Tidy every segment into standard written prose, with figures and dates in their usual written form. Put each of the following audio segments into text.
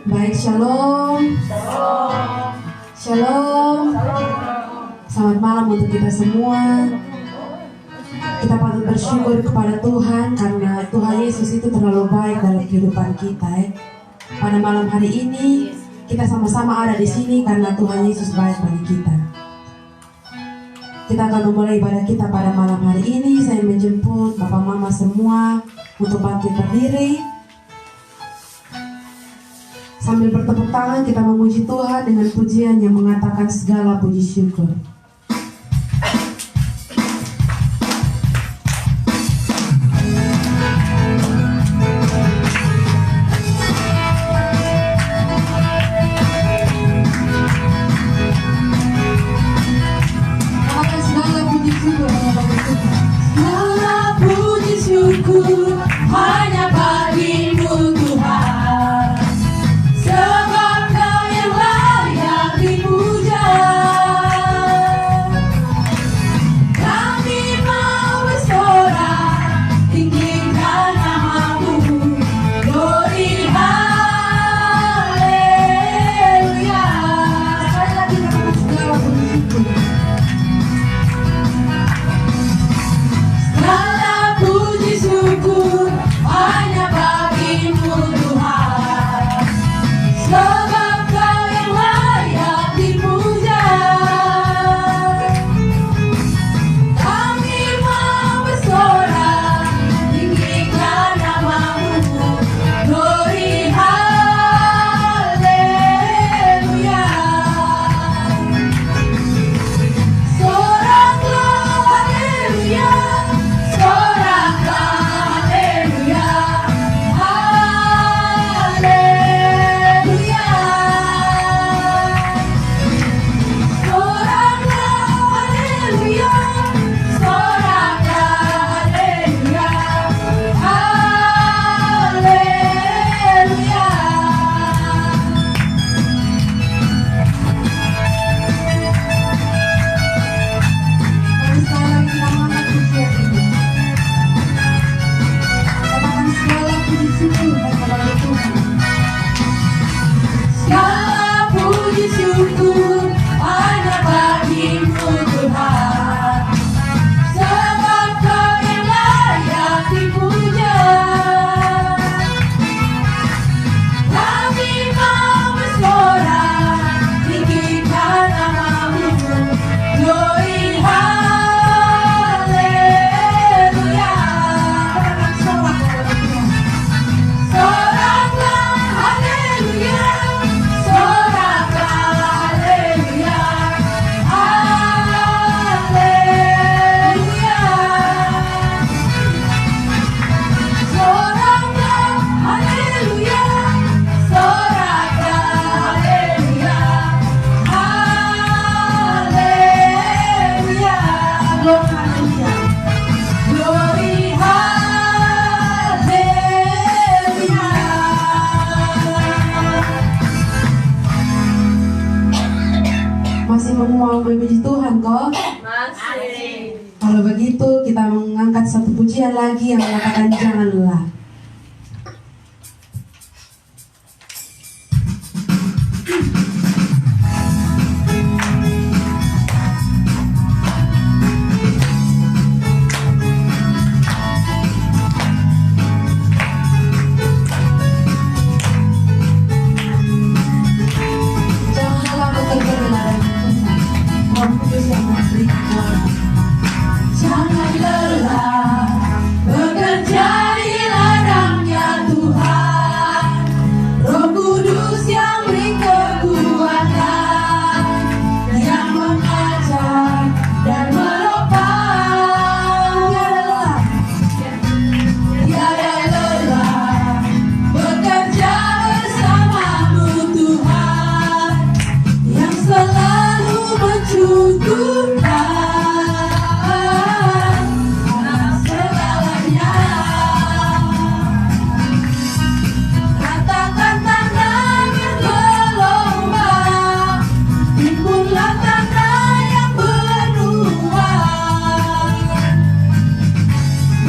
Baik, shalom. Shalom. Selamat malam untuk kita semua. Kita patut bersyukur kepada Tuhan karena Tuhan Yesus itu terlalu baik dalam kehidupan kita. Pada malam hari ini kita sama-sama ada di sini karena Tuhan Yesus baik bagi kita. Kita akan memulai ibadah kita pada malam hari ini. Saya menjemput Bapak Mama semua untuk bangkit berdiri. Sambil bertepuk tangan kita memuji Tuhan dengan pujian yang mengatakan segala puji syukur. Mau memuji Tuhan kok? Masih. Kalau begitu kita mengangkat satu pujian lagi yang mengatakan jangan lelah. Roh Kudus yang memberikan. Jangan lelah bekerja di ladangnya Tuhan. Roh Kudus yang beri kekuatan, yang mengajar dan menopang. Tiada lelah bekerja bersamamu Tuhan, yang selalu mencukupkan segalanya. Ratakan tanah bergelombang, timbullah tanah yang beruang,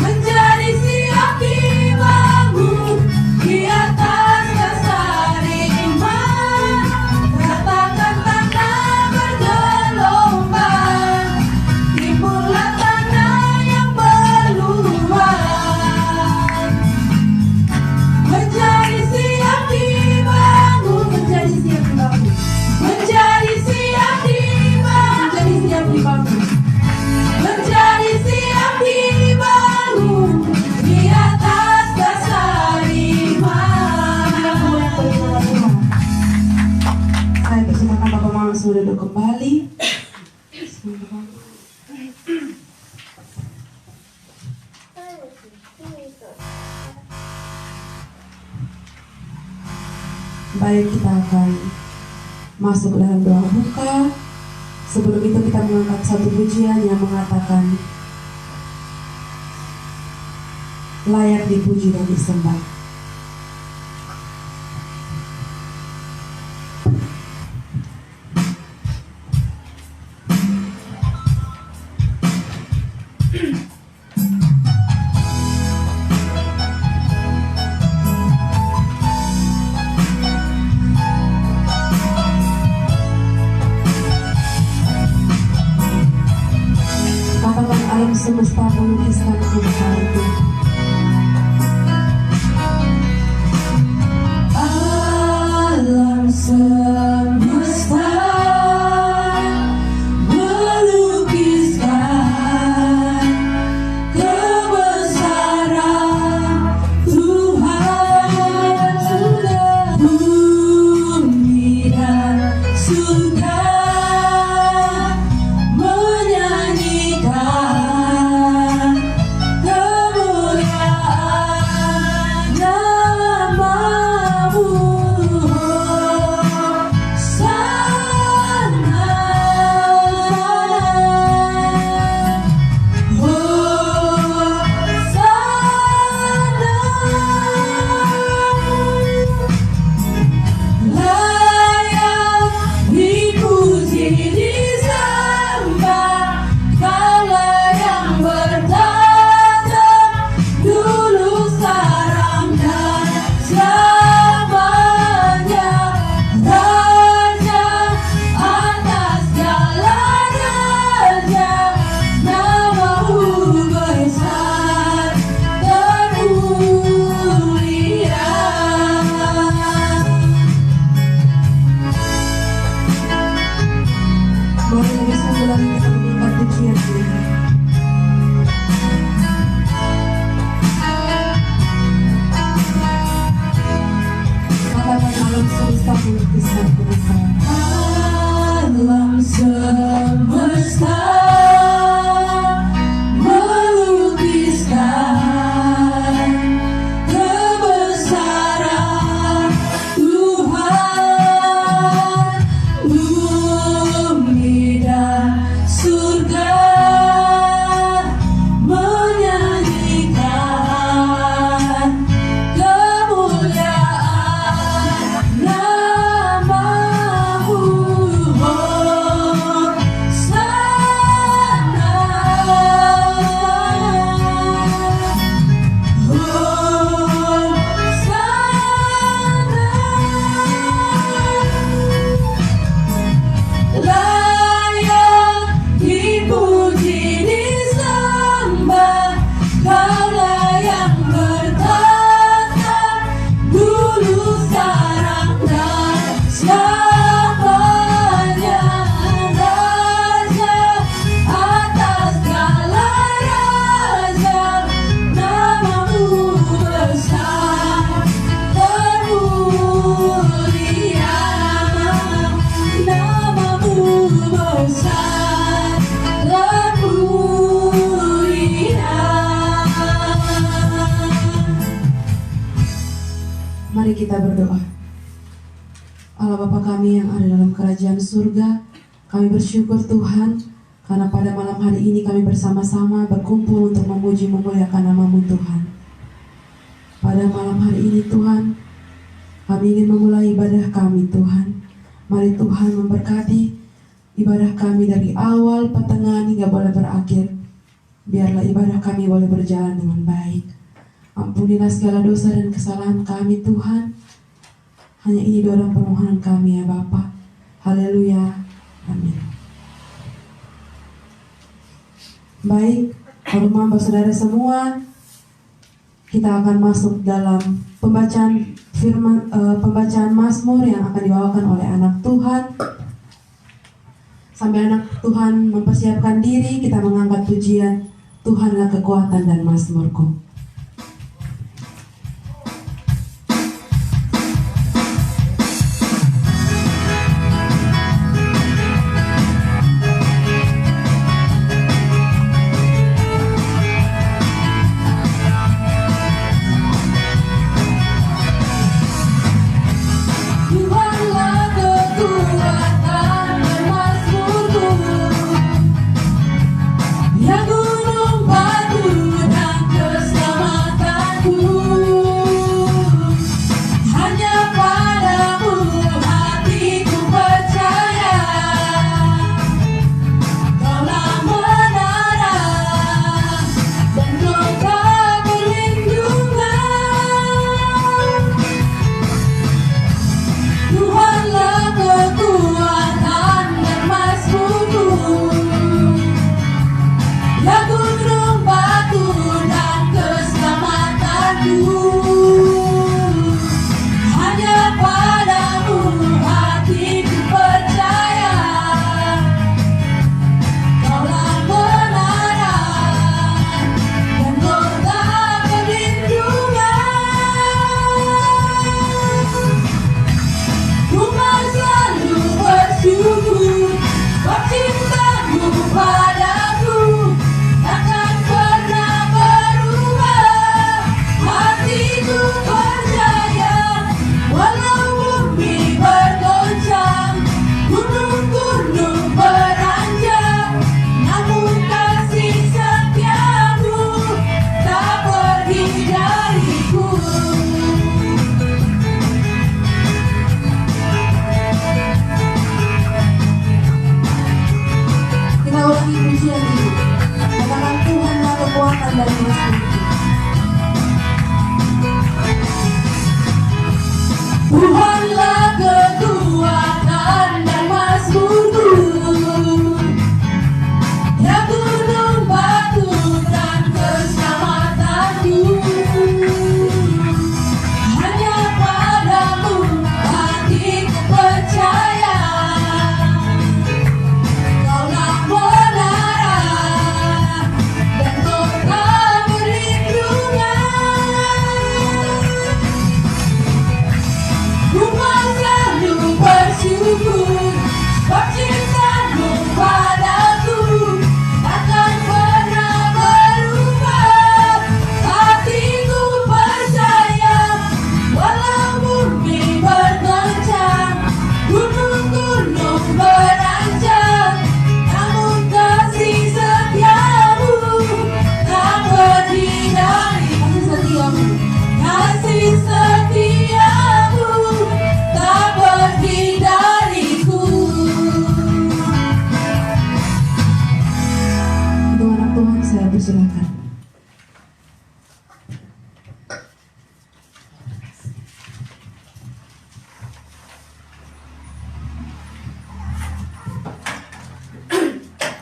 menjadi siap dibangun di atas dasar iman. Ratakan tanah bergelombang, timbullah tanah yang beruang, menjadi siap dibangun, menjadi siap dibangun, menjadi siap dibangun, menjadi siap dibangun di atas dasar iman. Saya persilakan Bapak Mama sudah duduk kembali. Baik, kita akan masuk ke dalam doa buka. Sebelum itu kita mengangkat satu pujian yang mengatakan layak dipuji dan disembah. Katakan alam semesta melukiskan kebesaranmu. Alam semesta melukiskan kebesaran Tuhan. Bumi dan surga menyanyikan kemuliaan namamu. Sana, oh sana, layak dipuji disembah, Kaulah yang bertata dulu sekarang dan selamanya, Raja atas segala raja, namamu besar termulia. Mari bisa ulangi kita mengikat pujian ini. Katakan alam semesta melukiskan kebesaran. Alam semesta melukiskan kebesaran Tuhan. Bumi dan surga kita berdoa. Allah Bapa kami yang ada dalam kerajaan surga, kami bersyukur Tuhan karena pada malam hari ini kami bersama-sama berkumpul untuk memuji memuliakan nama-Mu Tuhan. Pada malam hari ini Tuhan, kami ingin memulai ibadah kami Tuhan. Mari Tuhan memberkati ibadah kami dari awal, pertengahan hingga boleh berakhir. Biarlah ibadah kami boleh berjalan dengan baik. Ampunilah segala dosa dan kesalahan kami Tuhan. Hanya ini doa dan permohonan kami ya Bapa. Haleluya. Amin. Baik, teman-teman saudara semua, kita akan masuk dalam pembacaan firman, pembacaan Mazmur yang akan dibawakan oleh anak Tuhan. Sambil anak Tuhan mempersiapkan diri, kita mengangkat pujian Tuhanlah kekuatan dan mazmurku. Tuhanlah kekuatan dan mazmurku, ya gunung batu dan keselamatanku. Hanya padamu hatiku percaya, Kaulah menara dan kota perlindungan. Bersyukur sebab cinta-Mu padaku takkan pernah berubah. Hatiku percaya walau bumi bergoncang, gunung-gunung beranjak, namun kasih setia-Mu tak pergi dari kasih setia-Mu tak pergi dariku. Untuk anak Tuhan saya persilakan.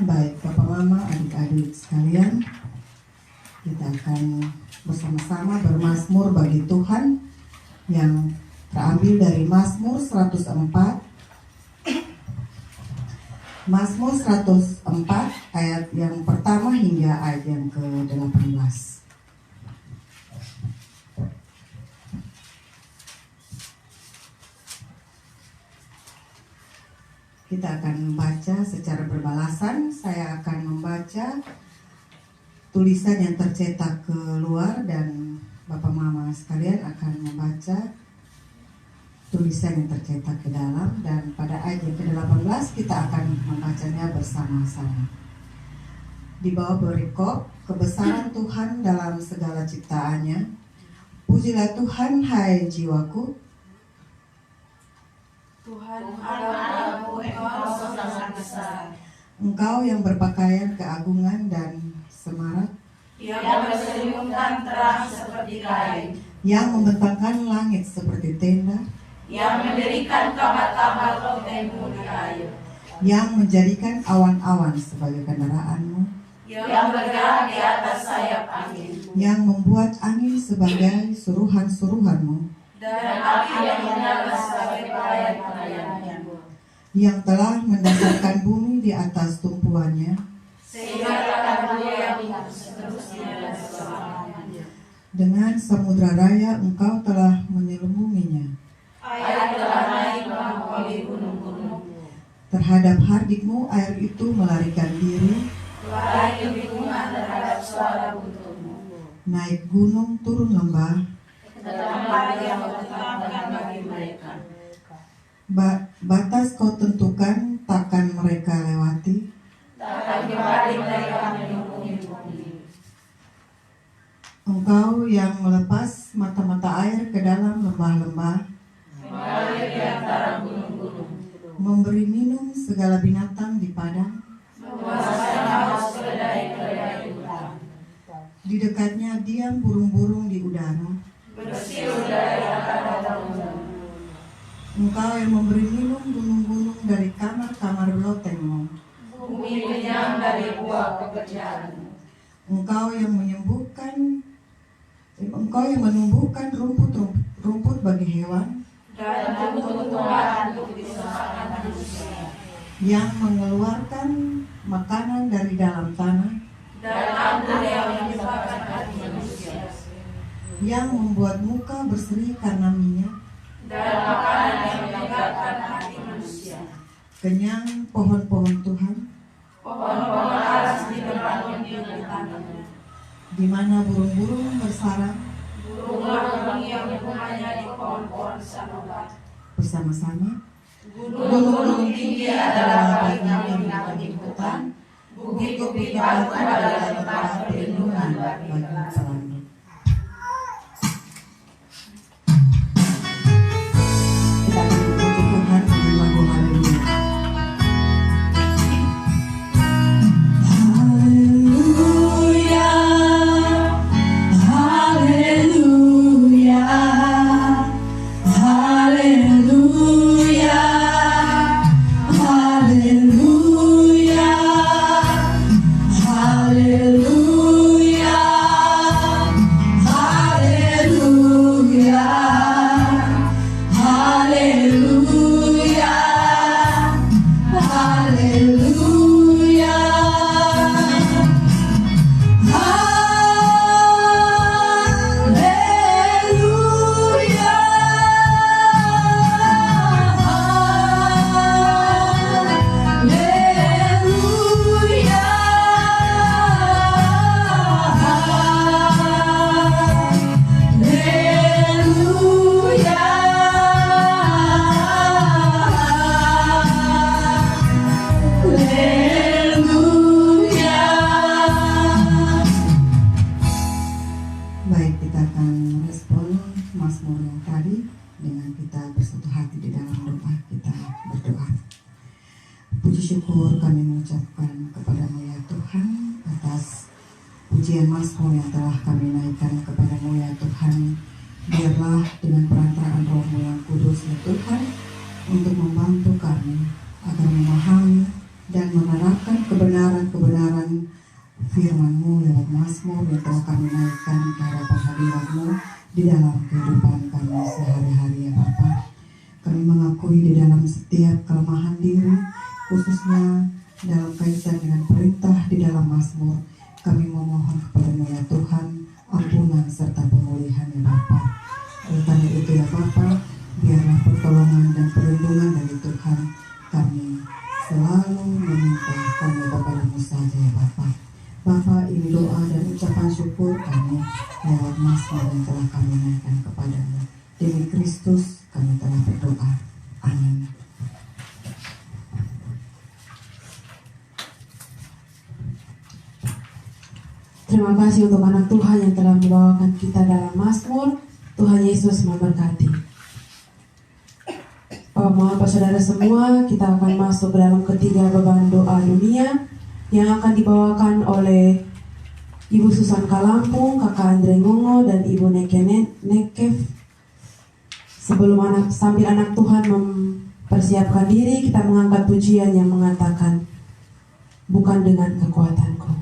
Baik, Bapak Mama, adik-adik sekalian, kita akan bersama-sama bermazmur bagi Tuhan yang terambil dari Mazmur 104. Mazmur 104 ayat yang pertama hingga ayat yang ke-18. Kita akan membaca secara berbalasan. Saya akan membaca tulisan yang tercetak keluar dan Bapak Mama sekalian akan membaca tulisan yang tercetak ke dalam, dan pada ayat yang ke-18 kita akan membacanya bersama-sama. Di bawah perikop, kebesaran Tuhan dalam segala ciptaannya. Pujilah Tuhan, hai jiwaku. Tuhan Allahku, Engkau sangat besar. Engkau yang berpakaian keagungan dan semarak, yang berselimutkan terang seperti kain, yang membentangkan langit seperti tenda, yang mendirikan kamar-kamar lotengmu di air, yang menjadikan awan-awan sebagai kendaraanmu, yang bergerak di atas sayap angin, yang membuat angin sebagai suruhan-suruhanmu, dan api yang menyala sebagai pelayan-pelayanmu, yang telah mendasarkan bumi di atas tumpuannya, sehingga akan yang seterusnya dan selamanya. dengan samudra raya engkau telah menyelubunginya. Air telah naik melampaui gunung-gunung, Terhadap hardikmu air itu melarikan diri, lari kebingungan terhadap suara buntutmu, naik gunung turun lembah, ke tempat yang kau tetapkan bagi mereka. Batas kau tentukan takkan mereka lewati. Takkan kembali mereka menyembunyi bumi. Engkau yang melepas mata-mata air ke dalam lembah-lembah, Mengalir di antara gunung-gunung, memberi minum segala binatang di padang. memuaskan haus keledai-keledai hutan, Di dekatnya diam burung-burung di udara. bersih udara yang ada daun-daun. Engkau yang memberi minum gunung-gunung dari kamar-kamar lotengmu. Bumi kenyang dari buah pekerjaanmu. Engkau yang menumbuhkan rumput bagi hewan, Dan tumbuh-tumbuhan untuk disemakan manusia. yang mengeluarkan makanan dari dalam tanah, Dan anggur yang menyebabkan hati manusia. yang membuat muka berseri karena minyak, Dan makanan yang menyegarkan hati manusia. kenyang pohon-pohon Tuhan, Pohon-pohon aras di depan di tanahmu. di mana burung-burung bersarang Burung-burung yang bunganya di pohon-pohon sanobar. bersama-sama. Gunung-gunung tinggi adalah bagian yang hutan. Bukit-bukit batu adalah tempat perlindungan bagi pelangi. Kita akan memuji Tuhan dengan lagu haleluya. Baik, kita akan merespon Mazmur yang tadi dengan kita bersatu hati di dalam doa. Kita berdoa. Puji syukur kami mengucapkan kepada-Mu ya Tuhan atas pujian Mazmur yang telah kami naikkan kepada-Mu ya Tuhan. Biarlah dengan perantaraan Roh-Mu yang kudus ya Tuhan untuk membantu kami agar memahami dan menerapkan kebenaran-kebenaran firman-Mu lewat Mazmur yang telah kami naikkan ke hadapan hadirat-Mu di dalam kehidupan kami sehari-hari ya Bapa. Kami mengakui di dalam setiap kelemahan diri, khususnya dalam kaitan dengan perintah di dalam Mazmur. Kami memohon kepada-Mu ya Tuhan, ampunan serta pemulihan ya Bapa. Oleh karena itu ya Bapa, biarlah pertolongan dan perlindungan dari Tuhan kami selalu meminta hanya kepada-Mu saja ya Bapa. Bapa, ini doa dan ucapan syukur kami lewat Mazmur yang telah kami naikkan kepada-Mu. Demi Kristus kami kami telah berdoa. Amin. Terima kasih untuk anak Tuhan yang telah membawakan kita dalam Mazmur. Tuhan Yesus memberkati. Bapak saudara semua, kita akan masuk ke dalam ketiga beban doa dunia yang akan dibawakan oleh Ibu Susan Kalampung, Kakak Andre Ngongo, dan Ibu Nekev. Sambil anak Tuhan mempersiapkan diri, kita mengangkat pujian yang mengatakan, bukan dengan kekuatanku.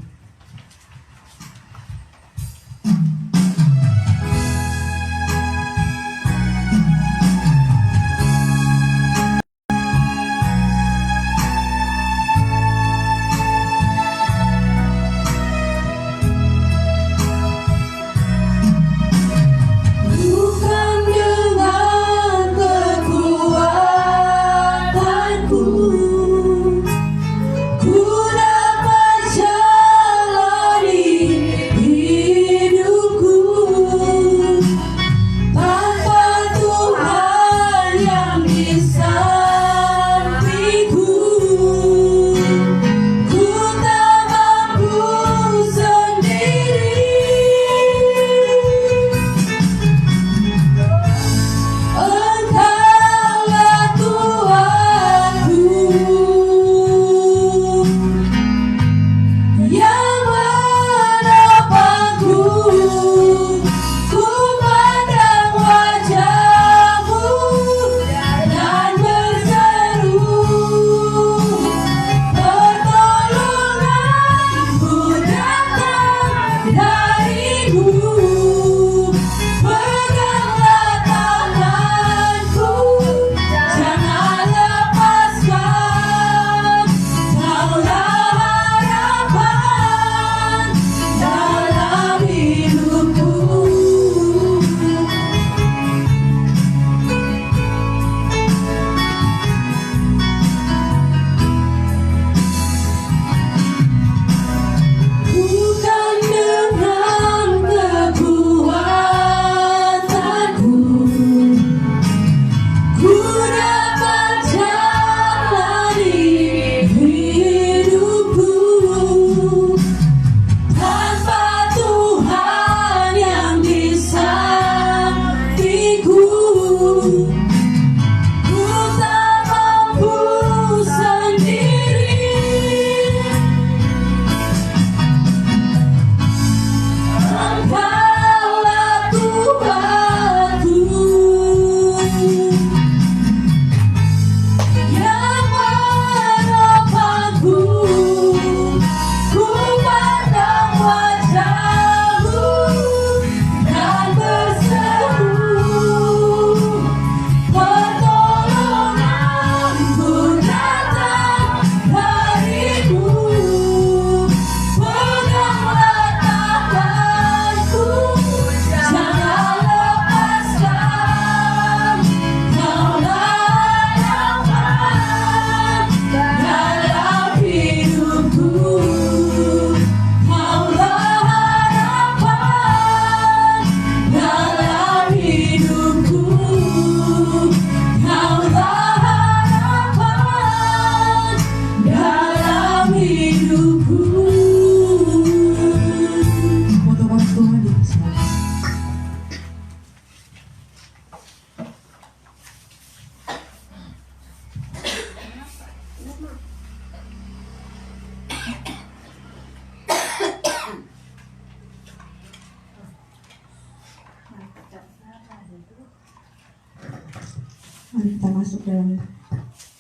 Mari kita masuk dalam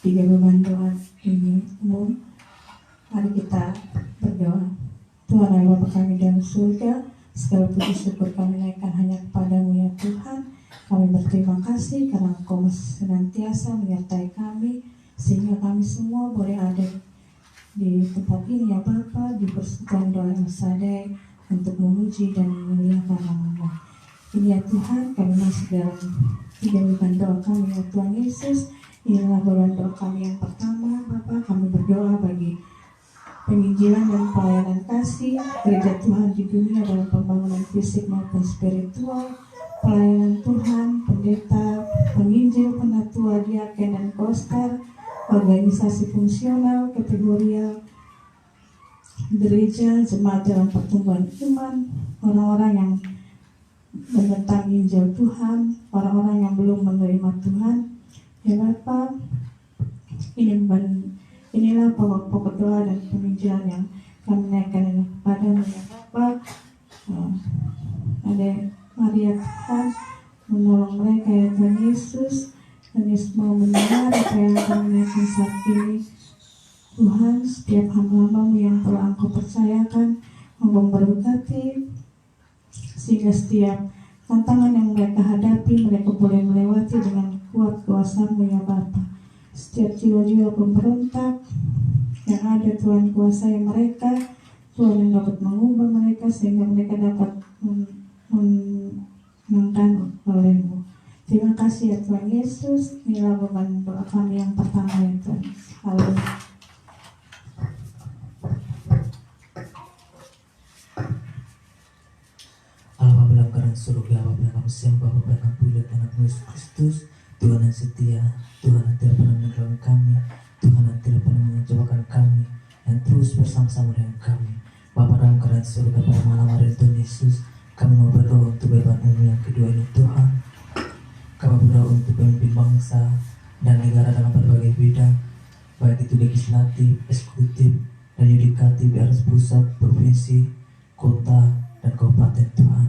tiga beban doa ini umum. Mari kita berdoa. Tuhan Allah Bapa kami dalam surga, segala puji syukur kami naikkan hanya kepadamu ya Tuhan. Kami berterima kasih karena Engkau senantiasa menyertai kami, sehingga kami semua boleh ada di tempat ini ya Bapa, di persekutuan doa yang sadai untuk memuji dan memuliakan nama-Mu. Ini ya Tuhan, kami masuk dalam tiga beban doa kami ya Tuhan Yesus. Inilah beban doa kami yang pertama Bapa. Kami berdoa bagi penginjilan dan pelayanan kasih gereja Tuhan di dunia dalam pembangunan fisik maupun spiritual, pelayanan Tuhan, pendeta, penginjil, penatua, diaken, dan koster, organisasi fungsional, kategorial, gereja, jemaat dalam pertumbuhan iman, orang-orang yang menentang Injil Tuhan, orang-orang yang belum menerima Tuhan. Ya Bapa, inilah pokok-pokok doa dan penginjilan yang kami naikkan kepadamu ya Bapa. Ada Maria Tuhan, menolong mereka ya Tuhan Yesus. Dan Yesus mau mendengar apa yang kami naikkan saat ini. Tuhan, setiap hamba-hambamu yang telah Engkau percayakan, Engkau memberkati, sehingga setiap tantangan yang mereka hadapi, mereka boleh melewati dengan kuat kuasa-Mu ya Bapa. Setiap jiwa-jiwa pemberontak yang ada, Tuhan kuasai mereka, Tuhan yang dapat mengubah mereka, sehingga mereka dapat menangkan oleh-Mu. Terima kasih ya Tuhan Yesus. Inilah beban doa kami yang pertama ya Tuhan. Haleluya. Allah Bapa dalam kerajaan surga, Bapa yang kami sembah, Bapa yang kami puja, anak Yesus Kristus, Tuhan yang setia, Tuhan yang tidak pernah meninggalkan kami, Tuhan yang tidak pernah mengecewakan kami, yang terus bersama-sama dengan kami. Bapa dalam kerajaan surga, pada malam hari Tuhan Yesus, kami mau berdoa untuk beban umum yang kedua ini Tuhan. Kami berdoa untuk pemimpin bangsa dan negara dalam berbagai bidang, baik itu legislatif, eksekutif, dan yudikatif, di atas pusat, provinsi, kota, dan kabupaten Tuhan.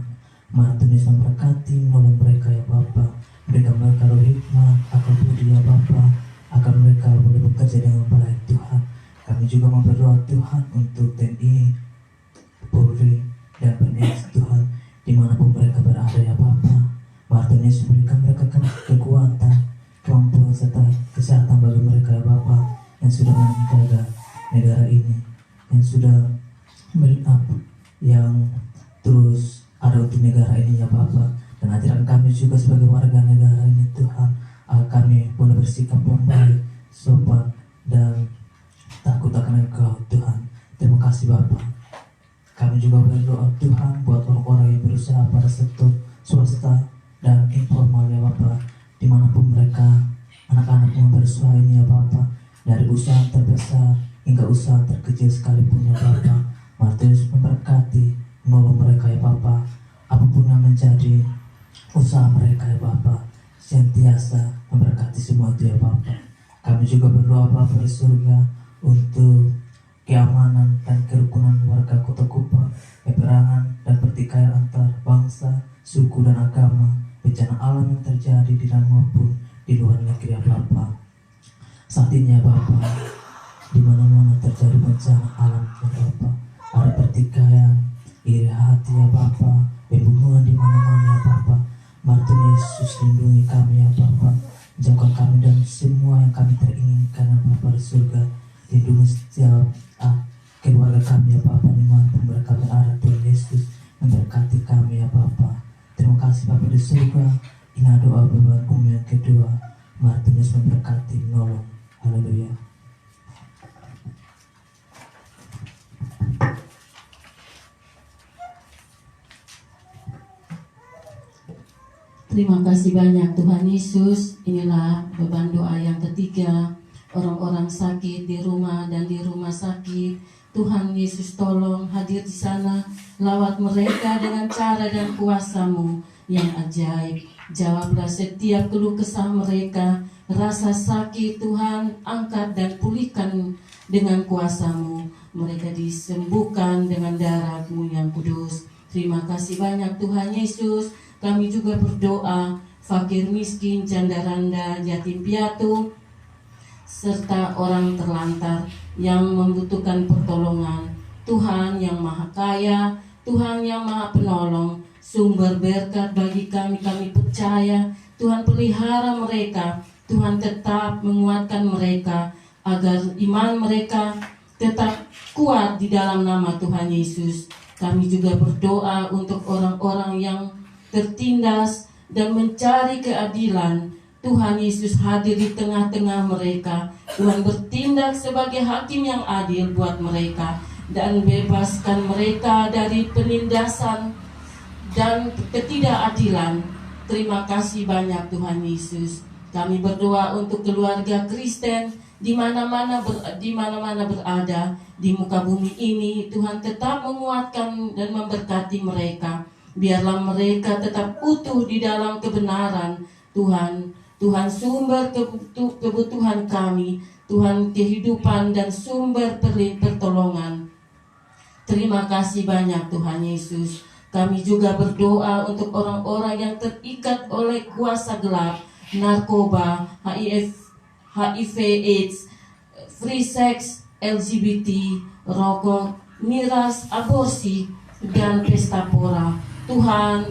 Mari Tuhan Yesus memberkati, menolong mereka ya Bapa. Berikan mereka roh hikmah, akal budi ya Bapa, agar mereka boleh bekerja dengan baik Tuhan. Kami juga mau berdoa Tuhan untuk TNI, Polri, dan PNS Tuhan, dimanapun mereka berada ya Bapa. Mari Tuhan Yesus berikan mereka kekuatan, kemampuan, serta kesehatan bagi mereka ya Bapa, yang sudah menjaga negara ini, yang sudah yang terus ada untuk negara ini ya Bapa. Dan ajaran kami juga sebagai warga negara ini Tuhan, agar kami boleh bersikap yang baik, sopan, dan takut akan Engkau Tuhan. Terima kasih Bapa. Kami juga berdoa Tuhan buat orang-orang yang berusaha pada sektor swasta dan informal ya Bapa, dimanapun mereka, anak-anak yang berusaha ini ya Bapa, dari usaha terbesar hingga usaha terkecil sekalipun ya Bapa. Mari terus memberkati, menolong mereka ya Bapa, apapun yang menjadi usaha mereka ya Bapa, sentiasa memberkati semua itu ya Bapa. Kami juga berdoa Bapa di surga untuk keamanan dan kerukunan warga Kota Kupang, peperangan dan pertikaian antar bangsa, suku dan agama, bencana alam yang terjadi di dalam maupun di luar negeri ya Bapa. Saat ini ya Bapa, di mana-mana terjadi bencana alam ya Bapa, ada pertikaian, iri hati ya Bapa, pembunuhan di mana-mana ya Bapa. Mari Tuhan Yesus lindungi kami ya Bapa, jauhkan kami dan semua yang kami teringinkan ya Bapa di surga. Lindungi setiap keluarga kami ya Bapa, dimanapun mereka berada. Tuhan Yesus memberkati kami ya Bapa. Terima kasih Bapa di surga. Ini doa beban umum yang kedua. Mari Tuhan Yesus memberkati, menolong. Haleluya. Terima kasih banyak Tuhan Yesus. Inilah beban doa yang ketiga. Orang-orang sakit di rumah dan di rumah sakit, Tuhan Yesus tolong hadir di sana. Lawat mereka dengan cara dan kuasa-Mu yang ajaib. Jawablah setiap keluh kesah mereka. Rasa sakit Tuhan angkat dan pulihkan dengan kuasa-Mu. Mereka disembuhkan dengan darah-Mu yang kudus. Terima kasih banyak Tuhan Yesus. Kami juga berdoa fakir miskin, janda randa, yatim piatu, serta orang terlantar yang membutuhkan pertolongan. Tuhan yang Maha Kaya, Tuhan yang Maha Penolong, sumber berkat bagi kami percaya. Tuhan pelihara mereka, Tuhan tetap menguatkan mereka, agar iman mereka tetap kuat di dalam nama Tuhan Yesus. Kami juga berdoa untuk orang-orang yang tertindas dan mencari keadilan. Tuhan Yesus hadir di tengah-tengah mereka. Tuhan bertindak sebagai hakim yang adil buat mereka dan bebaskan mereka dari penindasan dan ketidakadilan. Terima kasih banyak Tuhan Yesus. Kami berdoa untuk keluarga Kristen di mana-mana berada di muka bumi ini. Tuhan tetap menguatkan dan memberkati mereka. Biarlah mereka tetap utuh di dalam kebenaran. Tuhan sumber kebutuhan kami, Tuhan kehidupan dan sumber pertolongan. Terima kasih banyak Tuhan Yesus. Kami juga berdoa untuk orang-orang yang terikat oleh kuasa gelap, narkoba, HIV AIDS, free sex, LGBT, rokok, miras, aborsi, dan pesta pora. Tuhan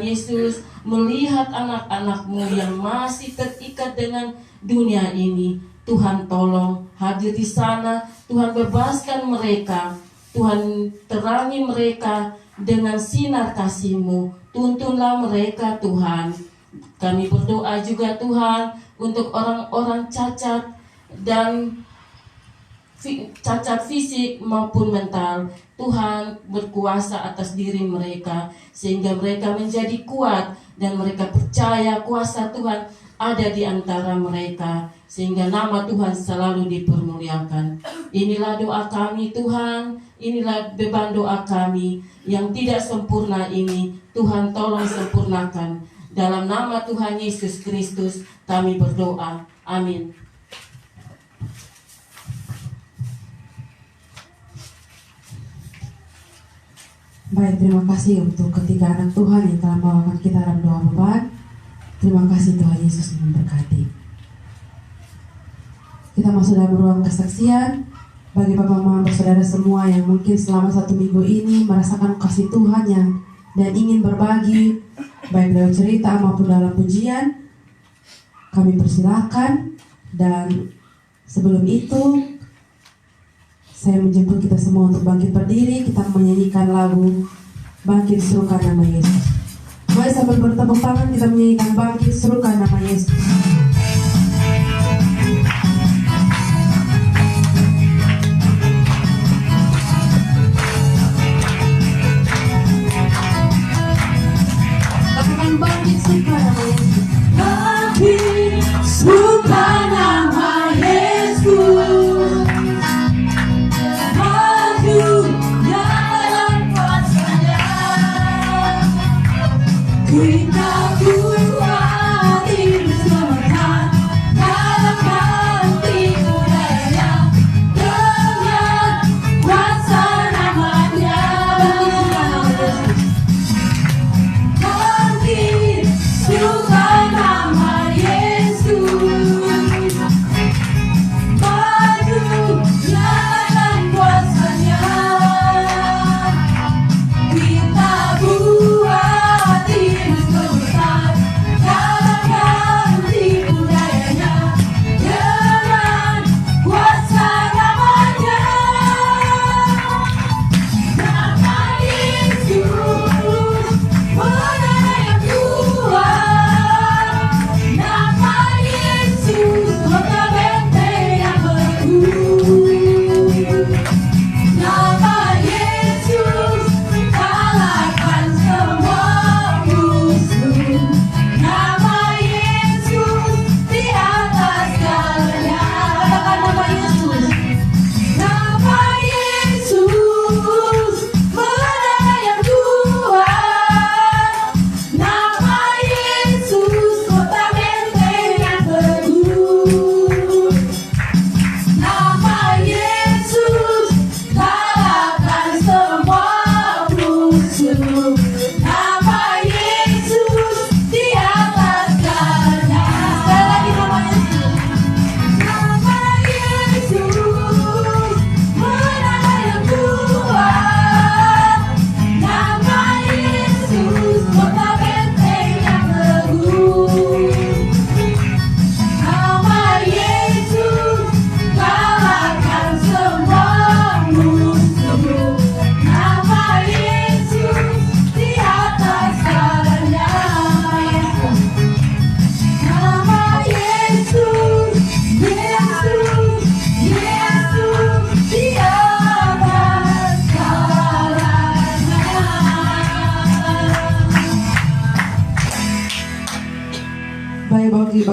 Yesus melihat anak-anak-Mu yang masih terikat dengan dunia ini. Tuhan tolong hadir di sana. Tuhan bebaskan mereka. Tuhan terangi mereka dengan sinar kasih-Mu. Tuntunlah mereka Tuhan. Kami berdoa juga Tuhan untuk orang-orang cacat dan cacat fisik maupun mental. Tuhan berkuasa atas diri mereka sehingga mereka menjadi kuat dan mereka percaya kuasa Tuhan ada di antara mereka sehingga nama Tuhan selalu dipermuliakan. Inilah doa kami Tuhan, inilah beban doa kami yang tidak sempurna ini. Tuhan tolong sempurnakan. Dalam nama Tuhan Yesus Kristus kami berdoa. Amin. Baik, terima kasih untuk ketiga anak Tuhan yang telah membawakan kita dalam doa beban. Terima kasih Tuhan Yesus yang memberkati. Kita masuk dalam ruang kesaksian. Bagi Bapak Mama Saudara semua yang mungkin selama 1 minggu ini merasakan kasih Tuhan dan ingin berbagi, baik dalam cerita maupun dalam pujian, kami persilahkan. Dan sebelum itu, saya menjemput kita semua untuk bangkit berdiri. Kita menyanyikan lagu Bangkit Serukan Nama Yesus. Mari sambil bertepuk tangan kita menyanyikan Bangkit Serukan Nama Yesus. Lakukan Bangkit Serukan Nama Yesus. Bangkit Serukan Nama Yesus. Kita kuat bersama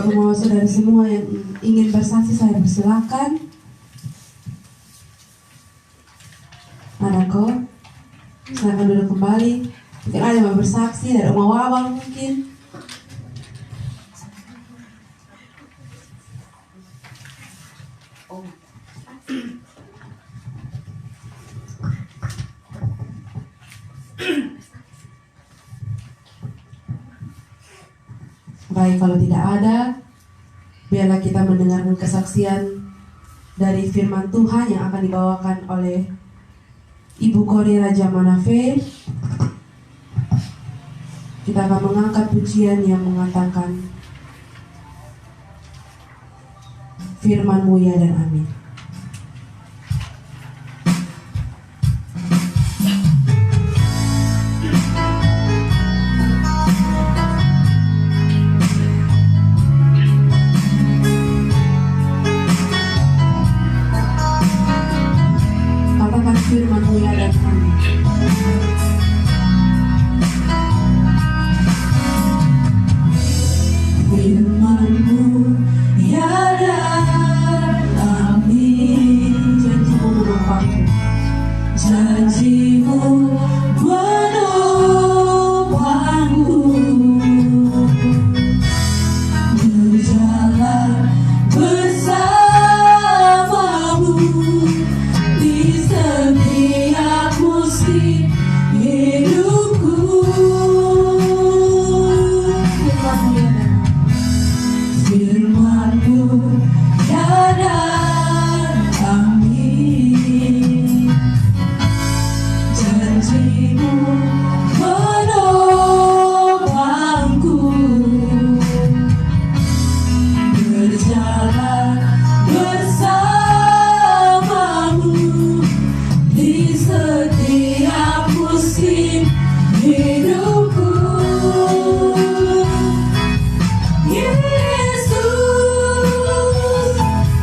Bapak-bapak saudara semua yang ingin bersaksi, saya persilakan. Anakku, silakan duduk kembali. Mungkin ada yang mau bersaksi dari Oma Wawang mungkin. Baik, kalau tidak ada, biarlah kita mendengarkan kesaksian dari firman Tuhan yang akan dibawakan oleh Ibu Kori Raja Manafe. Kita akan mengangkat pujian yang mengatakan firman-Mu ya dan amin. Katakan firman-Mu ya dan amin. Firman-Mu ya dan amin. Janji-Mu menopangku. Janji-Mu menopangku, berjalan bersamamu di setiap musim hidupku. Firman-Mu ya dan amin. Janji-Mu menopangku, berjalan bersamamu di setiap musim hidupku. Yesus,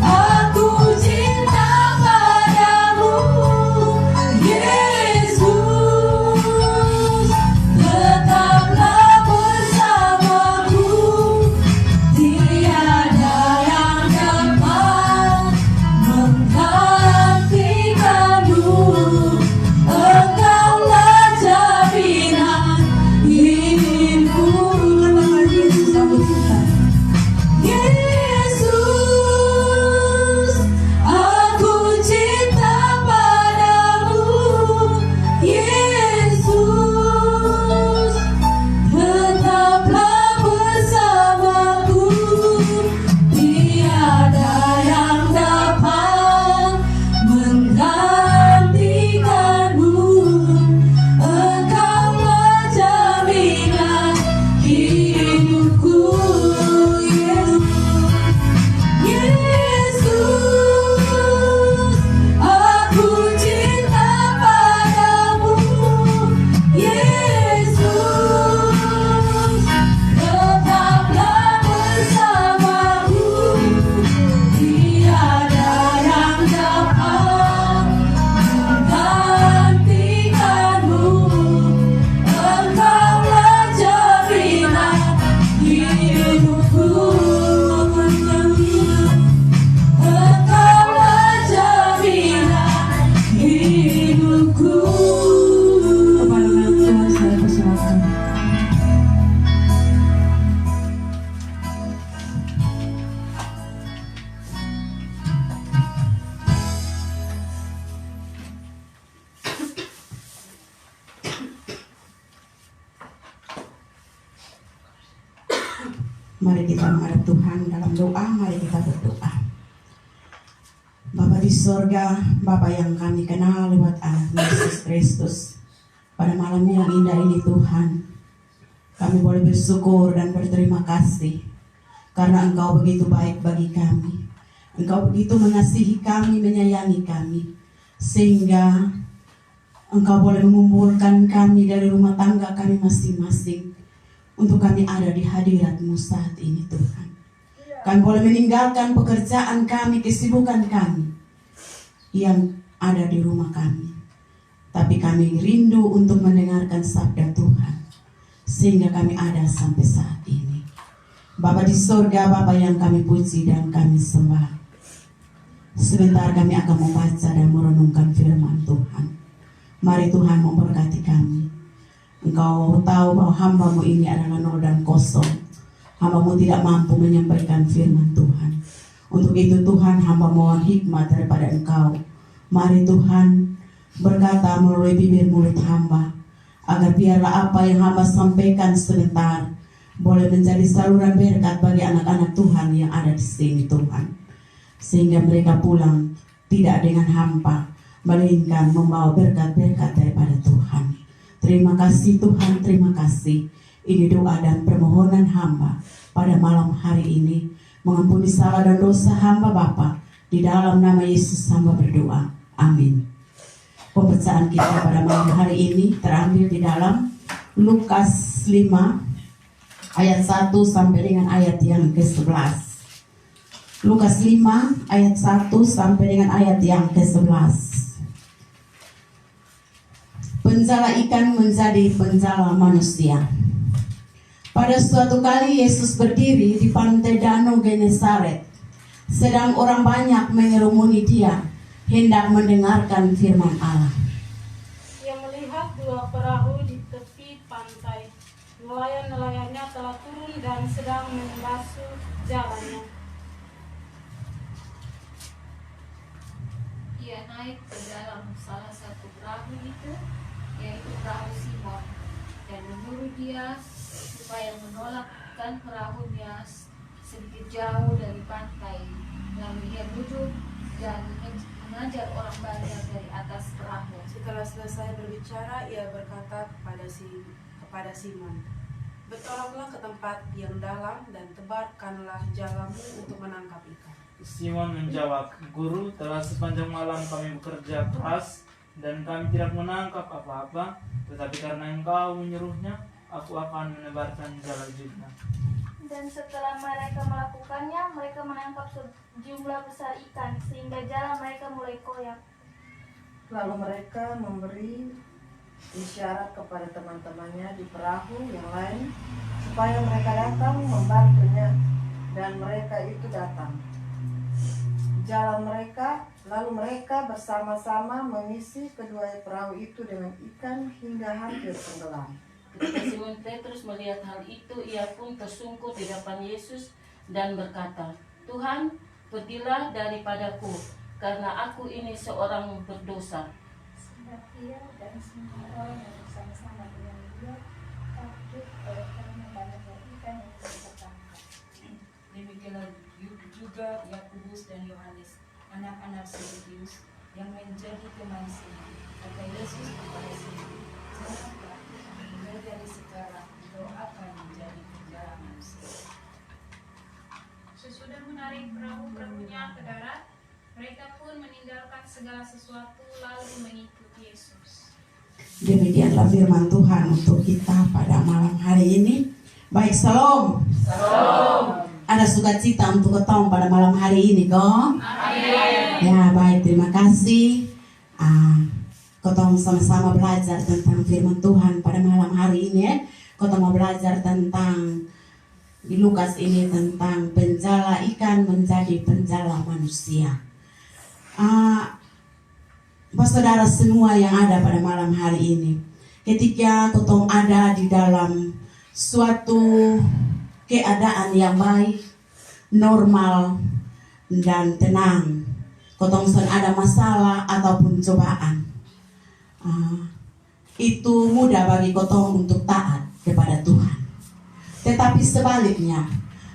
aku cinta padamu. Yesus, tetaplah bersamaku. Tiada yang dapat menggantikanmu. Engkaulah jaminan hidupku. Yesus, aku cinta. Yesus, aku cinta padamu. Yesus, tetaplah bersamaku. Tiada yang dapat menggantikanmu. Engkaulah jaminan hidupku. Yesus, aku cinta padamu. Yesus, tetaplah bersamaku. Tiada yang dapat menggantikanmu. Engkaulah jaminan hidupku. Engkaulah jaminan hidupku. Kepada Tuhan saya persilakan. Mari kita menghadap Tuhan dalam doa, mari kita berdoa. Bapa di sorga, Bapa yang kami kenal lewat anak Yesus Kristus. Pada malam yang indah ini Tuhan, kami boleh bersyukur dan berterima kasih karena Engkau begitu baik bagi kami. Engkau begitu mengasihi kami, menyayangi kami, sehingga Engkau boleh mengumpulkan kami dari rumah tangga kami masing-masing untuk kami ada di hadirat-Mu saat ini Tuhan. Kami boleh meninggalkan pekerjaan kami, kesibukan kami yang ada di rumah kami. Tapi kami rindu untuk mendengarkan sabda Tuhan, sehingga kami ada sampai saat ini. Bapa di surga, Bapa yang kami puji dan kami sembah. Sebentar kami akan membaca dan merenungkan firman Tuhan. Mari Tuhan memberkati kami. Engkau tahu bahwa hamba-Mu ini adalah nol dan kosong. Hamba-Mu tidak mampu menyampaikan firman Tuhan. Untuk itu Tuhan, hamba mohon hikmat daripada Engkau. Mari Tuhan berkata melalui bibir mulut hamba, agar biarlah apa yang hamba sampaikan sebentar boleh menjadi saluran berkat bagi anak-anak Tuhan yang ada di sini Tuhan. Sehingga mereka pulang tidak dengan hampa, melainkan membawa berkat-berkat daripada Tuhan. Terima kasih Tuhan, terima kasih. Ini doa dan permohonan hamba pada malam hari ini. Mengampuni salah dan dosa hamba Bapa. Di dalam nama Yesus hamba berdoa. Amin. Pembacaan kita pada malam hari ini terambil di dalam Lukas 5 ayat 1 sampai dengan ayat yang ke-11. Lukas 5 ayat 1 sampai dengan ayat yang ke-11. Penjala ikan menjadi penjala manusia. Pada suatu kali Yesus berdiri di pantai Danau Genesaret. Sedang orang banyak mengerumuni dia, hendak mendengarkan firman Allah. Ia melihat dua perahu di tepi pantai. Nelayan-nelayannya telah turun dan sedang membasuh jalannya. Ia naik ke dalam salah satu perahu itu, yaitu perahu Simon, dan menyuruh dia supaya menolakkan perahunya sedikit jauh dari pantai. Lalu ia duduk dan mengajar orang banyak dari atas perahu. Setelah selesai berbicara, ia berkata kepada Simon, "Bertolaklah ke tempat yang dalam dan tebarkanlah jalamu untuk menangkap ikan." Simon menjawab, "Guru, telah sepanjang malam kami bekerja keras dan kami tidak menangkap apa-apa, tetapi karena Engkau menyuruhnya, aku akan menebarkan jala juga." Dan setelah mereka melakukannya, mereka menangkap sejumlah besar ikan, sehingga jala mereka mulai koyak. Lalu mereka memberi isyarat kepada teman-temannya di perahu yang lain, supaya mereka datang membantunya, dan mereka itu datang. Jalan mereka, lalu mereka bersama-sama mengisi kedua perahu itu dengan ikan hingga hampir tenggelam. Ketika Simon Petrus melihat hal itu, ia pun tersungkur di depan Yesus dan berkata, "Tuhan, pergilah daripadaku, karena aku ini seorang berdosa." Sebab ia dan semua orang yang bersama-sama dengan dia takut karena banyaknya ikan yang mereka tangkap. Demikianlah juga Yakobus dan Yohanes, anak-anak Zebedeus, yang menjadi teman Simon. Kata Yesus kepada Simon, "Janganlah mulai dari sekarang engkau akan menjadi penjala manusia." Sesudah menarik perahu-perahunya ke darat, mereka pun meninggalkan segala sesuatu lalu mengikuti Yesus. Demikianlah firman Tuhan untuk kita pada malam hari ini. Baik, salam. Salam. Ada sukacita untuk ketemu pada malam hari ini, kok? Amin. Ya, baik, terima kasih. Ketemu sama-sama belajar tentang firman Tuhan pada malam hari ini. Ketemu belajar tentang di Lukas ini tentang penjala ikan menjadi penjala manusia. Saudara semua yang ada pada malam hari ini, ketika ketemu ada di dalam suatu keadaan yang baik, normal, dan tenang, ketemu ada masalah ataupun cobaan, itu mudah bagi ketemu untuk taat kepada Tuhan. Tetapi sebaliknya,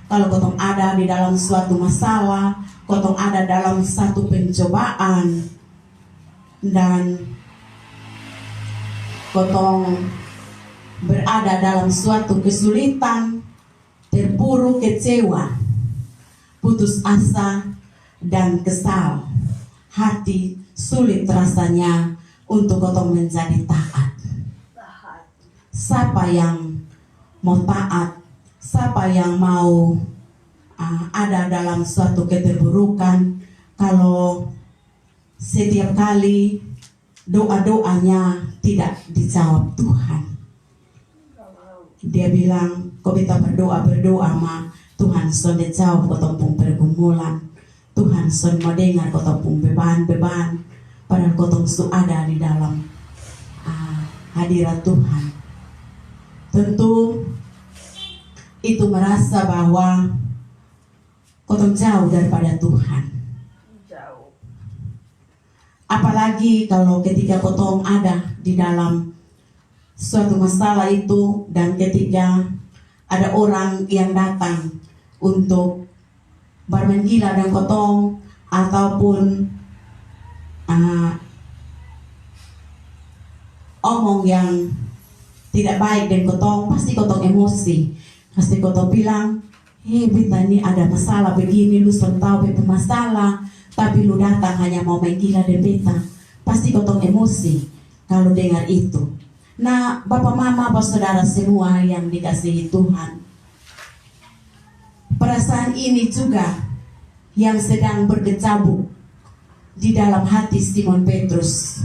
kalau ketemu ada di dalam suatu masalah, ketemu ada dalam satu pencobaan, dan ketemu berada dalam suatu kesulitan, terpuruk, kecewa, putus asa, dan kesal, hati sulit rasanya untuk ketemu menjadi taat. Siapa yang mau taat, siapa yang mau ada dalam suatu keterburukan, kalau setiap kali doa-doanya tidak dijawab Tuhan. Dia bilang, kok kita berdoa mah Tuhan sonde jauh kotong pung pergumulan. Tuhan son mau dengar kotong pung beban-beban. Padahal kotong su ada di dalam hadirat Tuhan. Tentu itu merasa bahwa kotong jauh daripada Tuhan. Apalagi kalau ketika kotong ada di dalam suatu masalah itu, dan ketika ada orang yang datang untuk bermain gila dengan kotong ataupun omong yang tidak baik dengan kotong, pasti kotong emosi. Pasti kotong bilang, beta ini ada masalah begini, lu sudah tahu beta masalah, tapi lu datang hanya mau main gila dengan beta. Pasti kotong emosi kalau dengar itu. Nah, bapak mama, bapak saudara semua yang dikasihi Tuhan, perasaan ini juga yang sedang berkecamuk di dalam hati Simon Petrus.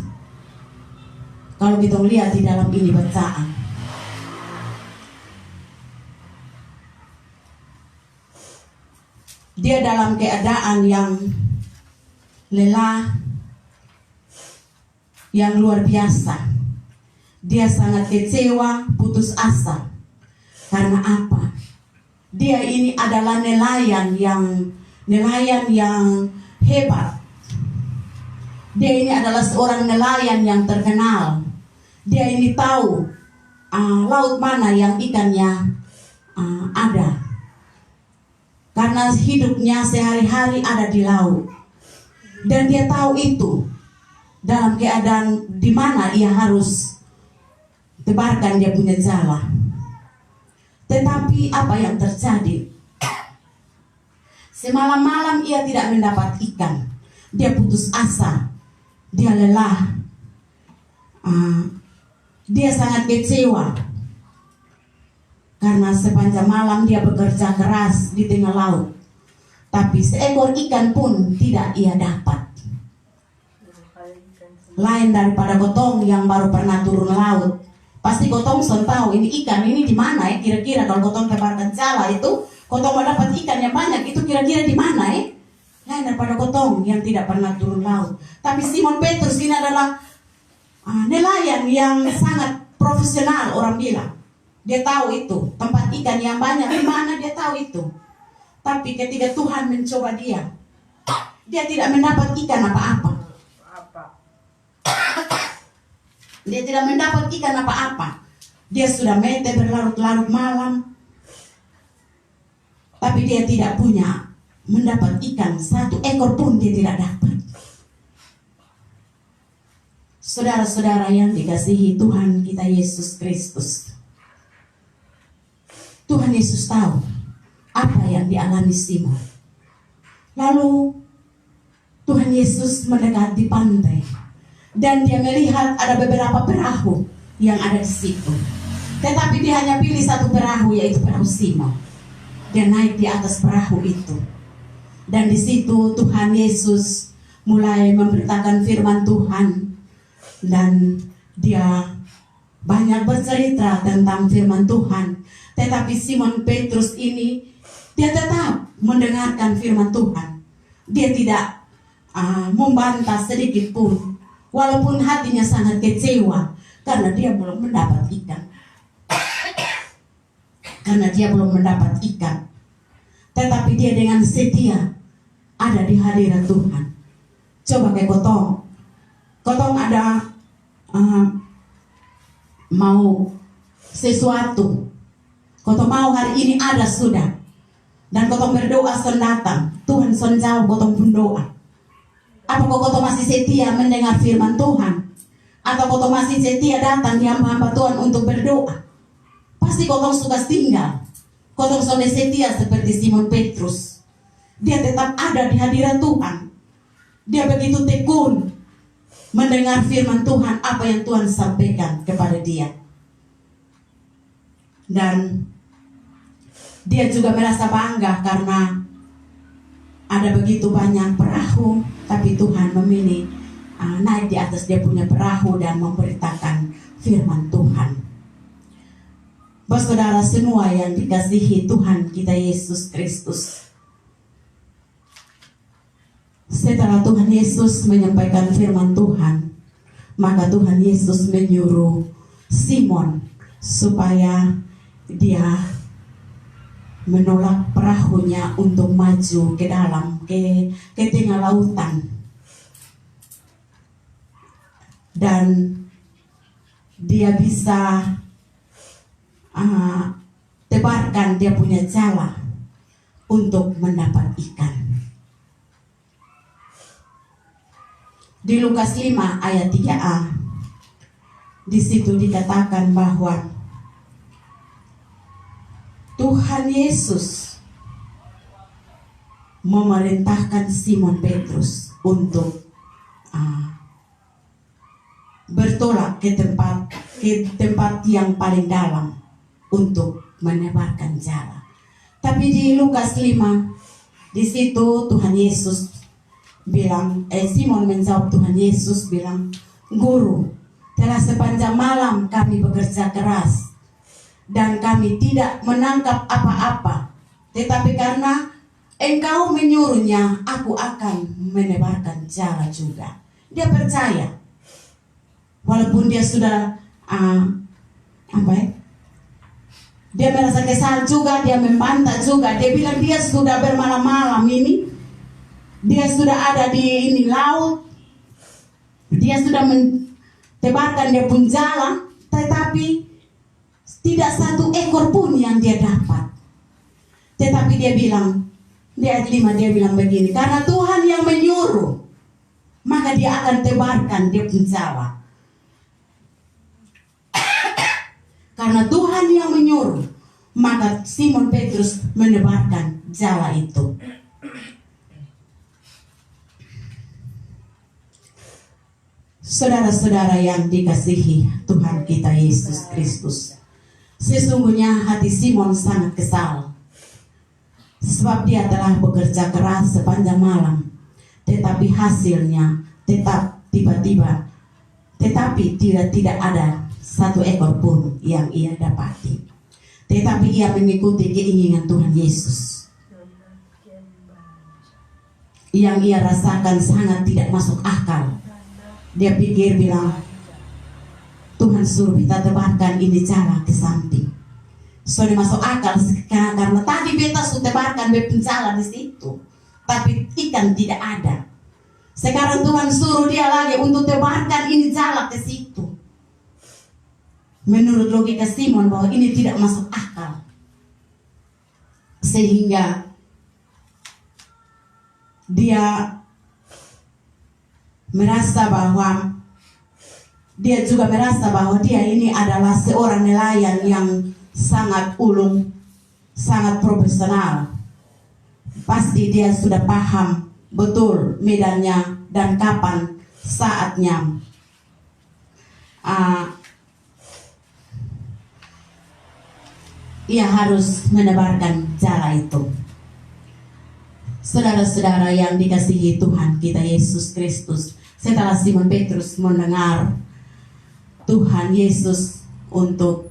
Kalau kita lihat di dalam ini bacaan, dia dalam keadaan yang lelah, yang luar biasa. Dia sangat kecewa, putus asa. Karena apa? Dia ini adalah nelayan yang hebat. Dia ini adalah seorang nelayan yang terkenal. Dia ini tahu laut mana yang ikannya ada. Karena hidupnya sehari-hari ada di laut. Dan dia tahu itu dalam keadaan di mana ia harus tebarkan dia punya jala. Tetapi apa yang terjadi? Semalam-malam ia tidak mendapat ikan. Dia putus asa. Dia lelah. Dia sangat kecewa. Karena sepanjang malam dia bekerja keras di tengah laut. Tapi seekor ikan pun tidak ia dapat. Lain daripada kotong yang baru pernah turun laut. Pasti kotong son tahu ini ikan ini di mana ya, kira-kira kalau kotong tebarkan jala itu kotong mau dapat ikan yang banyak itu kira-kira di mana ya? Lain daripada kotong yang tidak pernah turun laut. Tapi Simon Petrus ini adalah nelayan yang sangat profesional, orang bilang. Dia tahu itu tempat ikan yang banyak di mana, dia tahu itu. Tapi ketika Tuhan mencoba dia tidak mendapat ikan apa-apa. Dia tidak mendapat ikan apa-apa. Dia sudah mete berlarut-larut malam, tapi dia tidak punya mendapat ikan satu ekor pun dia tidak dapat. Saudara-saudara yang dikasihi Tuhan kita Yesus Kristus, Tuhan Yesus tahu apa yang dialami Simon. Lalu Tuhan Yesus mendekat di pantai. Dan dia melihat ada beberapa perahu yang ada di situ. Tetapi dia hanya pilih satu perahu, yaitu perahu Simon. Dia naik di atas perahu itu. Dan di situ Tuhan Yesus mulai memberitakan firman Tuhan. Dan dia banyak bercerita tentang firman Tuhan. Tetapi Simon Petrus ini, dia tetap mendengarkan firman Tuhan. Dia tidak membantah sedikit pun. Walaupun hatinya sangat kecewa karena dia belum mendapat ikan. Tetapi dia dengan setia ada di hadirat Tuhan. Coba kayak kotong ada mau sesuatu. Kotong mau hari ini ada sudah. Dan kotong berdoa son datang. Tuhan son jawab kotong pun doa. Apakah kotong masih setia mendengar firman Tuhan? Atau kotong masih setia datang di hamba-hamba Tuhan untuk berdoa? Pasti kotong suka tinggal. Kotong sudah setia seperti Simon Petrus. Dia tetap ada di hadirat Tuhan. Dia begitu tekun mendengar firman Tuhan, apa yang Tuhan sampaikan kepada dia. Dan dia juga merasa bangga karena ada begitu banyak perahu, tapi Tuhan memilih naik di atas dia punya perahu dan memberitakan firman Tuhan. Saudara semua yang dikasihi Tuhan kita Yesus Kristus, setelah Tuhan Yesus menyampaikan firman Tuhan, maka Tuhan Yesus menyuruh Simon supaya dia menolak perahunya untuk maju ke dalam ke tengah lautan, dan dia bisa tebarkan dia punya jala untuk mendapat ikan. Di Lukas 5 ayat 3a, di situ dikatakan bahwa Tuhan Yesus memerintahkan Simon Petrus untuk bertolak ke tempat yang paling dalam untuk menebarkan jala. Tapi di Lukas 5, di situ Tuhan Yesus bilang, Simon menjawab Tuhan Yesus bilang, "Guru, telah sepanjang malam kami bekerja keras dan kami tidak menangkap apa-apa. Tetapi karena Engkau menyuruhnya, aku akan menebarkan jala juga." Dia percaya, walaupun dia sudah dia merasa kesal juga, dia membantah juga. Dia bilang dia sudah bermalam-malam ini, dia sudah ada di laut, dia sudah mentebarkan dia pun jala, tetapi tidak satu ekor pun yang dia dapat. Tetapi dia bilang, di ayat 5 dia bilang begini, karena Tuhan yang menyuruh, maka dia akan tebarkan dia pun jala. Karena Tuhan yang menyuruh, maka Simon Petrus menebarkan jala itu. Saudara-saudara yang dikasihi Tuhan kita Yesus Kristus, sesungguhnya hati Simon sangat kesal, sebab dia telah bekerja keras sepanjang malam, tetapi hasilnya tetap tiba-tiba, tetapi tidak ada satu ekor pun yang ia dapati. Tetapi ia mengikuti keinginan Tuhan Yesus, yang ia rasakan sangat tidak masuk akal. Dia pikir bilang, Tuhan suruh kita tebarkan ini jala ke samping. Sudah masuk akal karena tadi beta sudah tebarkan jala di situ, tapi ikan tidak ada. Sekarang Tuhan suruh dia lagi untuk tebarkan ini jala ke situ. Menurut logika Simon bahwa ini tidak masuk akal, sehingga dia merasa bahwa dia ini adalah seorang nelayan yang sangat ulung, sangat profesional. Pasti dia sudah paham betul medannya dan kapan saatnya ia harus menebarkan jala itu. Saudara-saudara yang dikasihi Tuhan kita Yesus Kristus, setelah Simon Petrus mendengar Tuhan Yesus untuk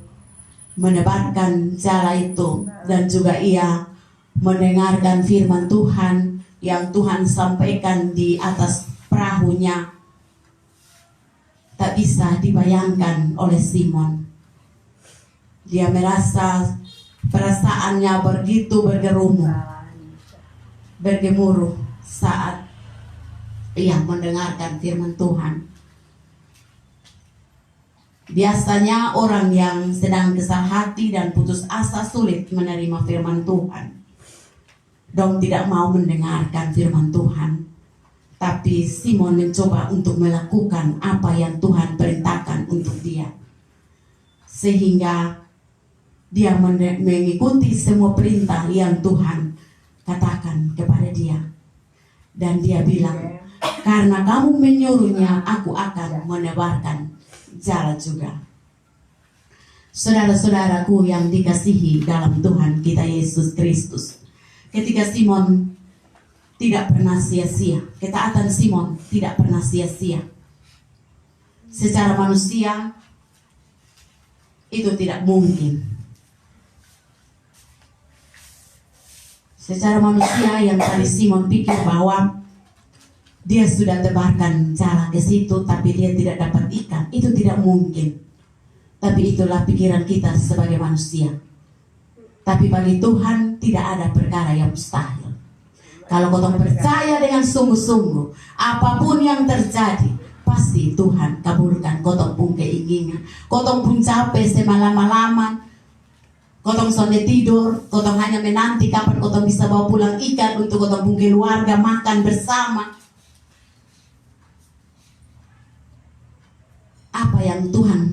menebarkan jala itu, dan juga ia mendengarkan firman Tuhan yang Tuhan sampaikan di atas perahunya, tak bisa dibayangkan oleh Simon. Dia merasa perasaannya begitu bergemuruh saat ia mendengarkan firman Tuhan. Biasanya orang yang sedang kesal hati dan putus asa sulit menerima firman Tuhan. Dong tidak mau mendengarkan firman Tuhan. Tapi Simon mencoba untuk melakukan apa yang Tuhan perintahkan untuk dia. Sehingga dia mengikuti semua perintah yang Tuhan katakan kepada dia. Dan dia bilang, karena kamu menyuruhnya, aku akan menebarkan jala juga. Saudara-saudaraku yang dikasihi dalam Tuhan kita Yesus Kristus, ketika Simon tidak pernah sia-sia, ketaatan Simon tidak pernah sia-sia. Secara manusia itu tidak mungkin. Secara manusia yang tadi Simon pikir bahwa dia sudah tebarkan jala ke situ tapi dia tidak dapat ikan, itu tidak mungkin. Tapi itulah pikiran kita sebagai manusia. Tapi bagi Tuhan tidak ada perkara yang mustahil. Kalau kau percaya dengan sungguh-sungguh, apapun yang terjadi, pasti Tuhan kabulkan kotong pun keinginan. Kotong pun capek semalam-malaman, kotong sonde tidur, kotong hanya menanti kapan kotong bisa bawa pulang ikan untuk kotong pun keluarga makan bersama.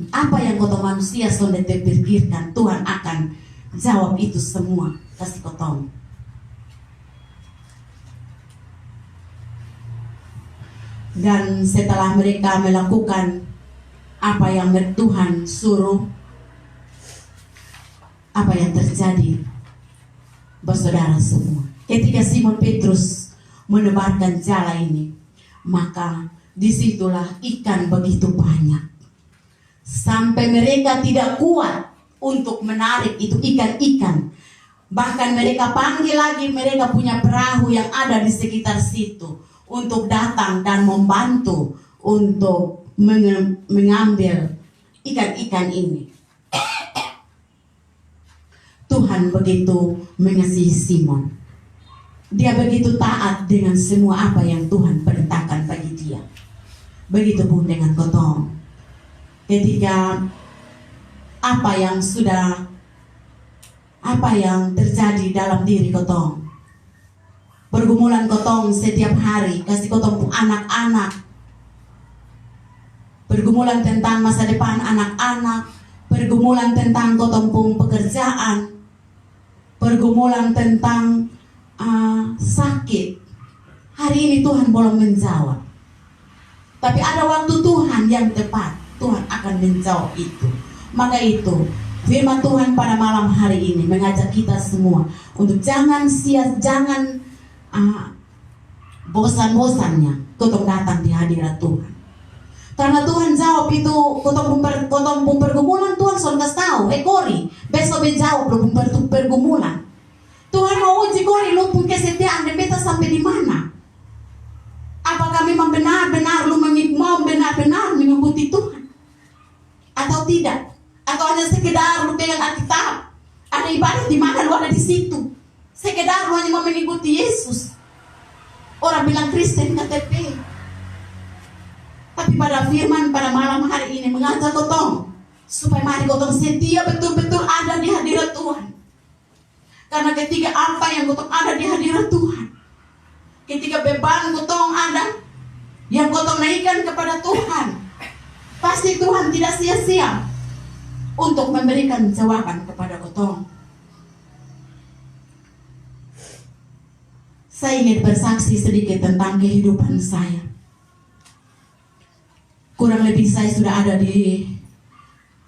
Apa yang kotong manusia sonde terpikirkan, Tuhan akan jawab itu semua kasih kotong. Dan setelah mereka melakukan apa yang Tuhan suruh, apa yang terjadi, bersaudara semua? Ketika Simon Petrus menebarkan jala ini, maka disitulah ikan begitu banyak. Sampai mereka tidak kuat untuk menarik itu ikan-ikan. Bahkan mereka panggil lagi mereka punya perahu yang ada di sekitar situ untuk datang dan membantu untuk mengambil ikan-ikan ini. Tuhan begitu mengasihi Simon. Dia begitu taat dengan semua apa yang Tuhan perintahkan bagi dia. Begitupun dengan kotong. Ketika apa yang terjadi dalam diri kotong, pergumulan kotong setiap hari, kasih kotong anak-anak, pergumulan tentang masa depan anak-anak, pergumulan tentang kotong pun pekerjaan, pergumulan tentang sakit. Hari ini Tuhan belum menjawab, tapi ada waktu Tuhan yang tepat, Tuhan akan menjawab itu. Maka itu firman Tuhan pada malam hari ini mengajak kita semua untuk jangan bosan-bosannya kotong datang di hadirat Tuhan. Karena Tuhan jawab itu kotong pergumulan, Tuhan sudah tahu. Kori besok menjawab lu pergumulan. Tuhan mau uji kori lu pun kesetiaan dan beta sampai di mana? Apakah memang benar-benar lu mau benar-benar mengikuti Tuhan atau tidak? Atau hanya sekedar lu pegang Alkitab, ada ibadah di mana lu ada di situ, sekedar lu hanya mau mengikuti Yesus. Orang bilang Kristen KTP. Tapi pada firman pada malam hari ini mengajak kotong supaya mari kotong setia betul-betul ada di hadirat Tuhan. Karena ketika apa yang kotong ada di hadirat Tuhan, ketika beban kotong ada yang kotong naikkan kepada Tuhan, pasti Tuhan tidak sia-sia untuk memberikan jawaban kepada kotong. Saya ingin bersaksi sedikit tentang kehidupan saya. Kurang lebih saya sudah ada di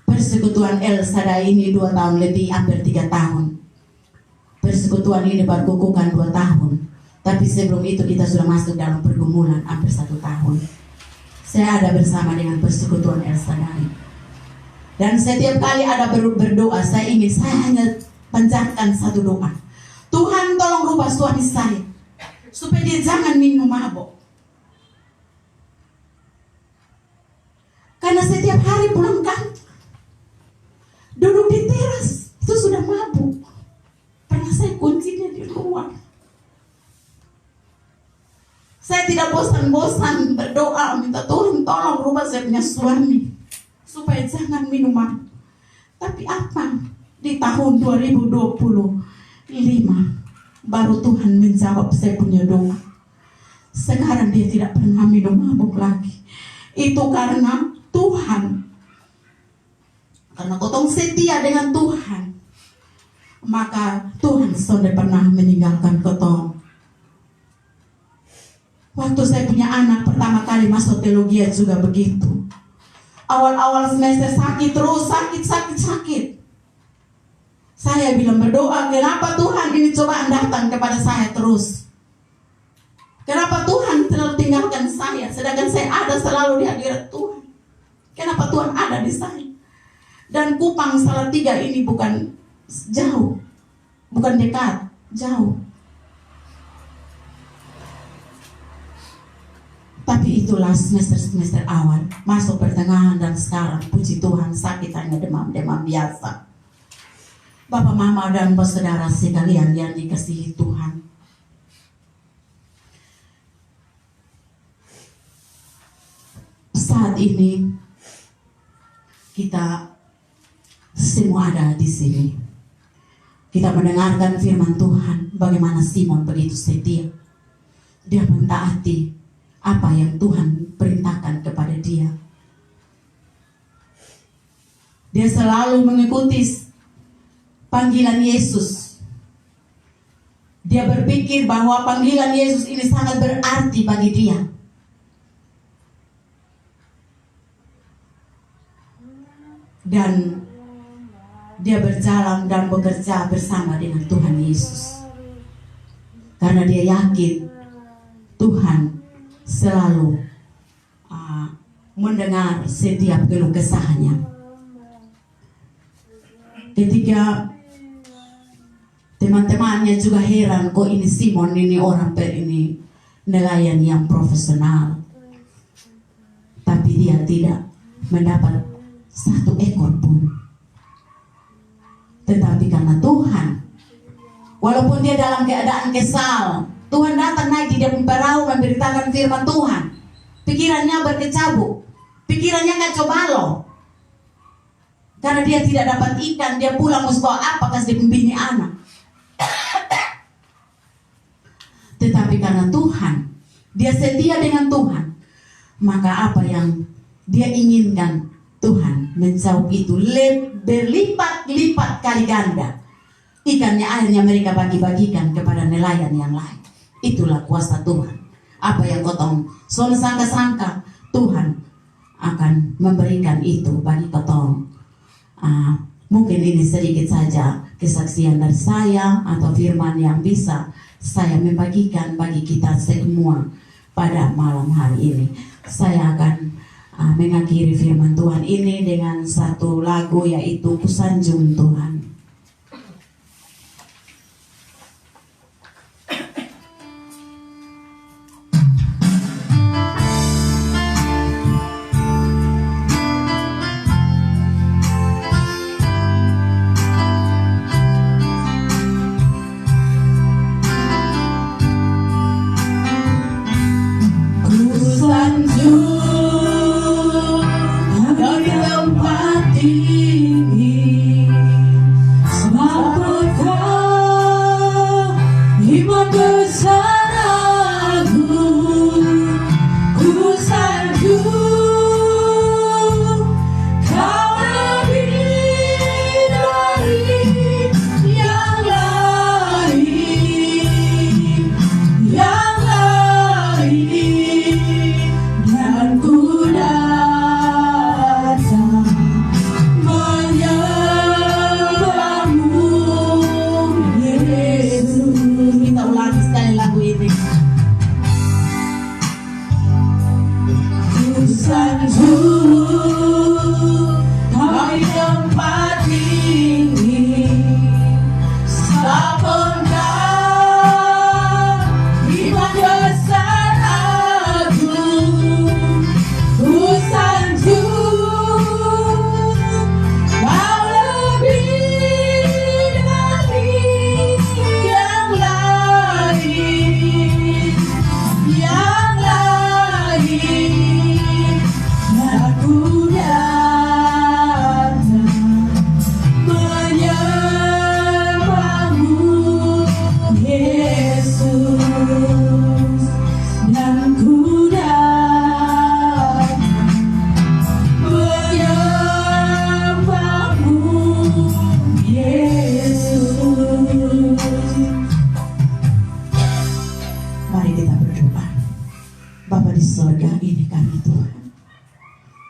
persekutuan El Shaddai ini 2 tahun lebih, hampir 3 tahun. Persekutuan ini berkukuhkan 2 tahun. Tapi sebelum itu kita sudah masuk dalam pergumulan hampir 1 tahun. Saya ada bersama dengan persekutuan El Shaddai. Dan setiap kali ada berdoa, saya hanya panjatkan satu doa. Tuhan tolong rubah suami saya, supaya dia jangan minum mabuk. Karena setiap hari pulang kantor, duduk di teras, itu sudah mabuk. Pernah saya kunci dia di luar. Saya tidak bosan-bosan berdoa, minta Tuhan tolong rubah saya punya suami, supaya jangan minum mabuk. Tapi apa? Di tahun 2025 baru Tuhan menjawab saya punya doa. Sekarang dia tidak pernah minum mabuk lagi. Itu karena Tuhan. Karena kotong setia dengan Tuhan, maka Tuhan sudah pernah meninggalkan kotong. Waktu saya punya anak pertama kali masuk teologi juga begitu. Awal-awal semester sakit terus, sakit. Saya bilang berdoa, kenapa Tuhan ini cobaan datang kepada saya terus? Kenapa Tuhan selalu tinggalkan saya, sedangkan saya ada selalu di hadirat Tuhan? Kenapa Tuhan ada di saya? Dan Kupang Salatiga ini bukan jauh, bukan dekat, jauh. Tapi itulah semester awal, masuk pertengahan dan sekarang puji Tuhan sakit hanya demam biasa. Bapak, mama, dan saudara sekalian yang dikasihi Tuhan, saat ini kita semua ada di sini. Kita mendengarkan firman Tuhan, bagaimana Simon begitu setia. Dia mentaati apa yang Tuhan perintahkan kepada dia. Dia selalu mengikuti panggilan Yesus. Dia berpikir bahwa panggilan Yesus ini sangat berarti bagi dia. Dan dia berjalan dan bekerja bersama dengan Tuhan Yesus. Karena dia yakin Tuhan selalu mendengar setiap keluh kesahnya. Ketika teman-temannya juga heran, kok ini Simon ini orang ini nelayan yang profesional, tapi dia tidak mendapat satu ekor pun. Tetapi karena Tuhan, walaupun dia dalam keadaan kesal, Tuhan datang naik di dalam perahu memberitakan firman Tuhan. Pikirannya berkecabuk, pikirannya kacau balau. Karena dia tidak dapat ikan, dia pulang mesti bawa apa kasih pembini anak. Tetapi karena Tuhan, dia setia dengan Tuhan, maka apa yang dia inginkan, Tuhan menjawab itu berlipat-lipat kali ganda. Ikannya akhirnya mereka bagi-bagikan kepada nelayan yang lain. Itulah kuasa Tuhan. Apa yang kotong soal sangka-sangka, Tuhan akan memberikan itu bagi kotong. Mungkin ini sedikit saja kesaksian dari saya atau firman yang bisa saya membagikan bagi kita semua pada malam hari ini. Saya akan mengakhiri firman Tuhan ini dengan satu lagu, yaitu Kusanjung Tuhan.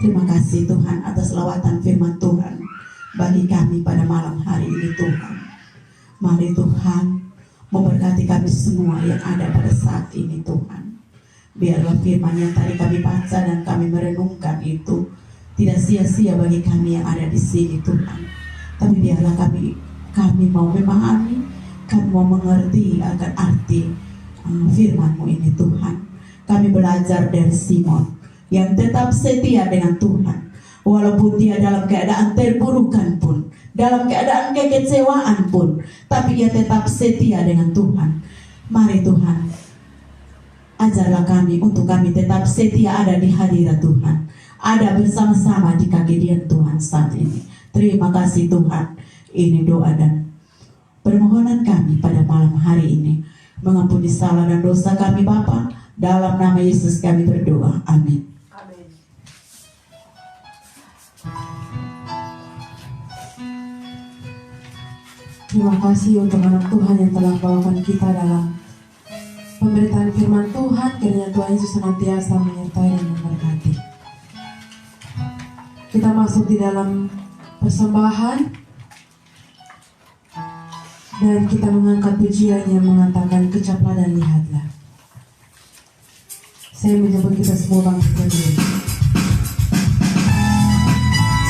Terima kasih Tuhan atas lawatan firman Tuhan bagi kami pada malam hari ini Tuhan. Mari Tuhan memberkati kami semua yang ada pada saat ini Tuhan. Biarlah firman yang tadi kami baca dan kami merenungkan itu tidak sia-sia bagi kami yang ada di sini Tuhan. Tapi biarlah kami mau memahami, kami mau mengerti akan arti firman-Mu ini Tuhan. kami belajar dari Simon yang tetap setia dengan Tuhan. Walaupun dia dalam keadaan terburukan pun, dalam keadaan kekecewaan pun, tapi dia tetap setia dengan Tuhan. Mari Tuhan, ajarlah kami untuk kami tetap setia ada di hadirat Tuhan, ada bersama-sama di kaki Tuhan saat ini. Terima kasih Tuhan. Ini doa dan permohonan kami pada malam hari ini. Mengampuni salah dan dosa kami Bapa. Dalam nama Yesus kami berdoa. Amin. Terima kasih untuk anak Tuhan yang telah membawakan kita dalam pemberitaan firman Tuhan. Kiranya Tuhan Yesus senantiasa menyertai dan memberkati. Kita masuk di dalam persembahan dan kita mengangkat pujian yang mengatakan kecaplah dan lihatlah. Saya menyebut kita semua bangkit berdiri.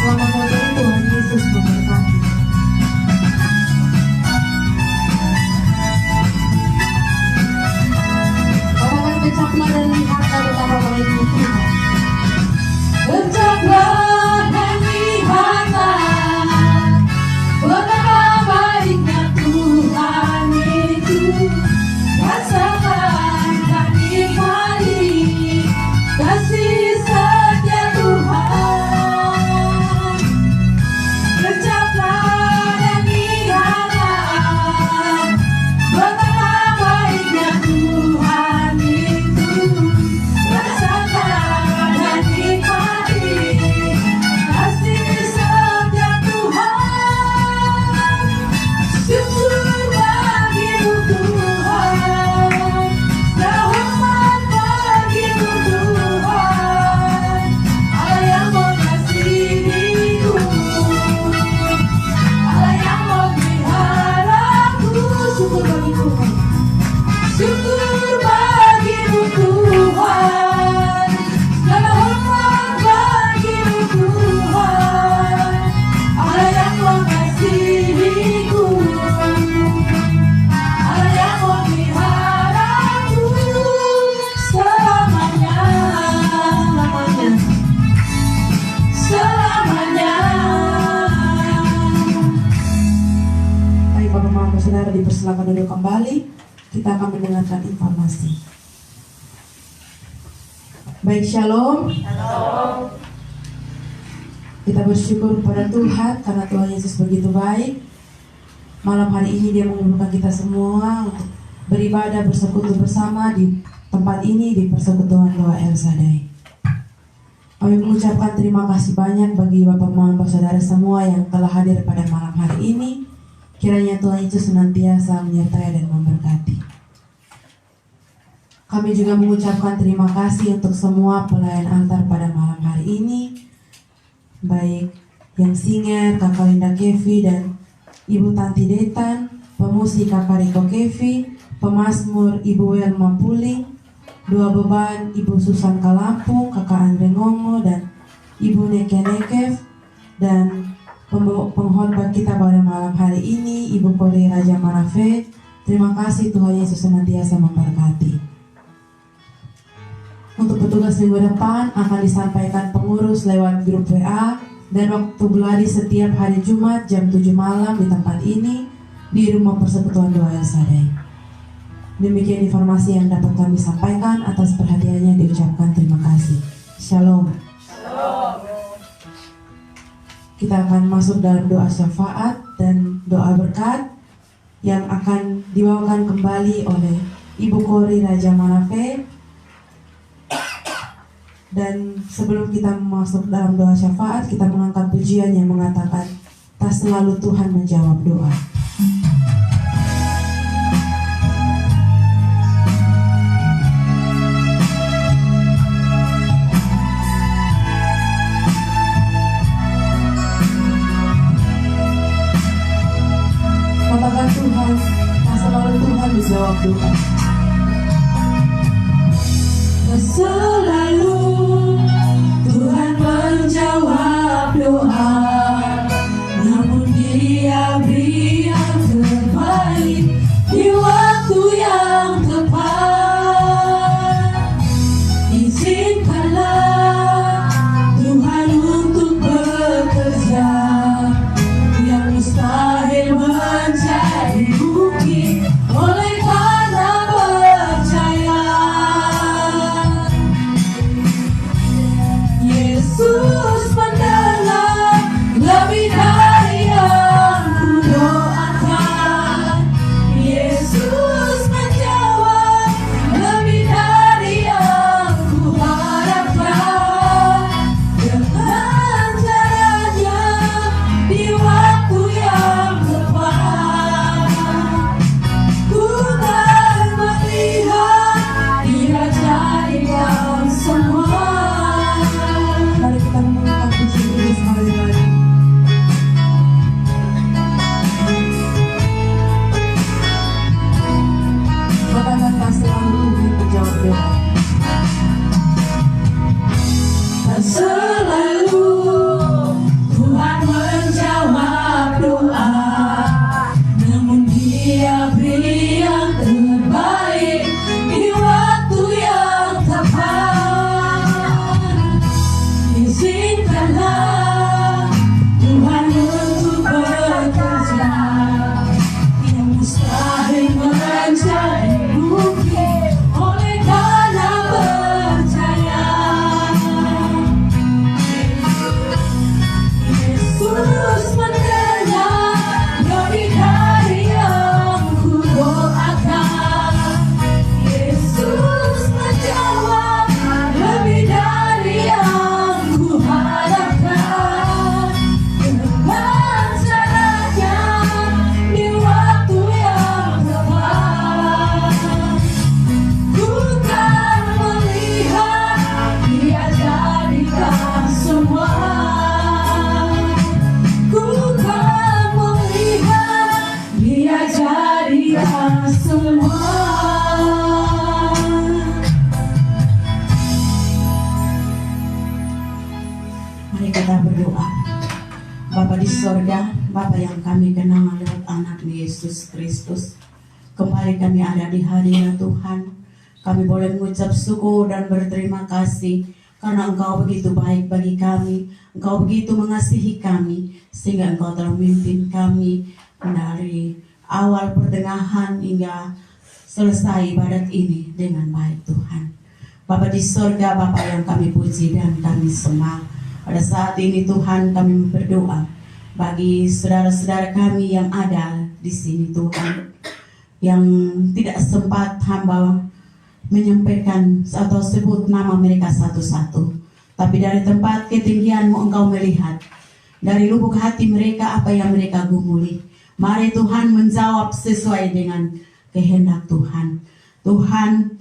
Selamat pagi, Tuhan Yesus memberkati. Katakan kecaplah dan lihatlah betapa baiknya Tuhan. Kecaplah dan lihatlah betapa baiknya Tuhan itu. Rasakan dan nikmati kasih setia Tuhan. Kecaplah dan lihatlah betapa baiknya Tuhan itu. Rasakan dan nikmati kasih setia Tuhan. Syukur bagimu Tuhan, selamat bagimu Tuhan, Allah yang mengasihiku, Allah yang memeliharaku. Syukur bagi Tuhan, syukur bagimu Tuhan, selamat bagimu Tuhan, Allah yang mengasihiku, Allah yang memeliharaku selamanya, selamanya. Baik Bapak Mama Saudara, dipersilakan duduk kembali. Kita akan mendengarkan informasi. Baik, shalom. Kita bersyukur kepada Tuhan karena Tuhan Yesus begitu baik. Malam hari ini Dia mengumpulkan kita semua untuk beribadah bersekutu bersama di tempat ini, di persekutuan doa El Shaddai. Kami mengucapkan terima kasih banyak bagi Bapak Mama Saudara semua yang telah hadir pada malam hari ini. Kiranya Tuhan Yesus senantiasa menyertai dan memberkati. Kami juga mengucapkan terima kasih untuk semua pelayan altar pada malam hari ini, baik yang singer Kakak Linda Kevi dan Ibu Tanti Detan, pemusik Kakak Riko Kevi, pemazmur Ibu Welma Puling, dua beban Ibu Susan Kalampung, Kakak Andre Ngomo dan Ibu Neke Nekev, dan pengkhotbah kita pada malam hari ini Ibu Kori Raja Marafe. Terima kasih, Tuhan Yesus senantiasa memberkati. Untuk petugas minggu depan akan disampaikan pengurus lewat grup WA dan waktu geladi setiap hari Jumat jam 7 malam di tempat ini di Rumah Persekutuan Doa El Shaddai. Demikian informasi yang dapat kami sampaikan. Atas perhatiannya diucapkan terima kasih. Shalom. Kita akan masuk dalam doa syafaat dan doa berkat yang akan dibawakan kembali oleh Ibu Kori Raja Marafe. Dan sebelum kita masuk dalam doa syafaat, kita mengangkat pujian yang mengatakan, tak selalu Tuhan menjawab doa. Katakan Tuhan, tak selalu Tuhan menjawab doa. Tak selalu Tuhan menjawab doa, namun Dia beri yang terbaik di waktu yang tepat. Izinkanlah Tuhan untuk bekerja yang mustahil menjadi mungkin oleh karena percaya. Yesus mendengar lebih dari yang ku doakan. Yesus menjawab lebih dari yang ku harapkan. Dengan caranya di waktu yang tepat, ku kan melihat Dia jadikan semua. Ku kan melihat Dia jadikan semua. Mari kita berdoa. Bapa di sorga, Bapa yang kami kenal lewat anak Yesus Kristus, kembali kami ada di hadirat Tuhan. Kami boleh mengucap syukur dan berterima kasih karena Engkau begitu baik bagi kami. Engkau begitu mengasihi kami sehingga Engkau telah memimpin kami dari awal pertengahan hingga selesai ibadat ini dengan baik Tuhan. Bapa di sorga, Bapa yang kami puji dan kami sembah. Pada saat ini Tuhan kami berdoa bagi saudara-saudara kami yang ada di sini Tuhan, yang tidak sempat hamba menyampaikan atau sebut nama mereka satu-satu, tapi dari tempat ketinggian-Mu Engkau melihat dari lubuk hati mereka apa yang mereka gumuli. Mari Tuhan menjawab sesuai dengan kehendak Tuhan. Tuhan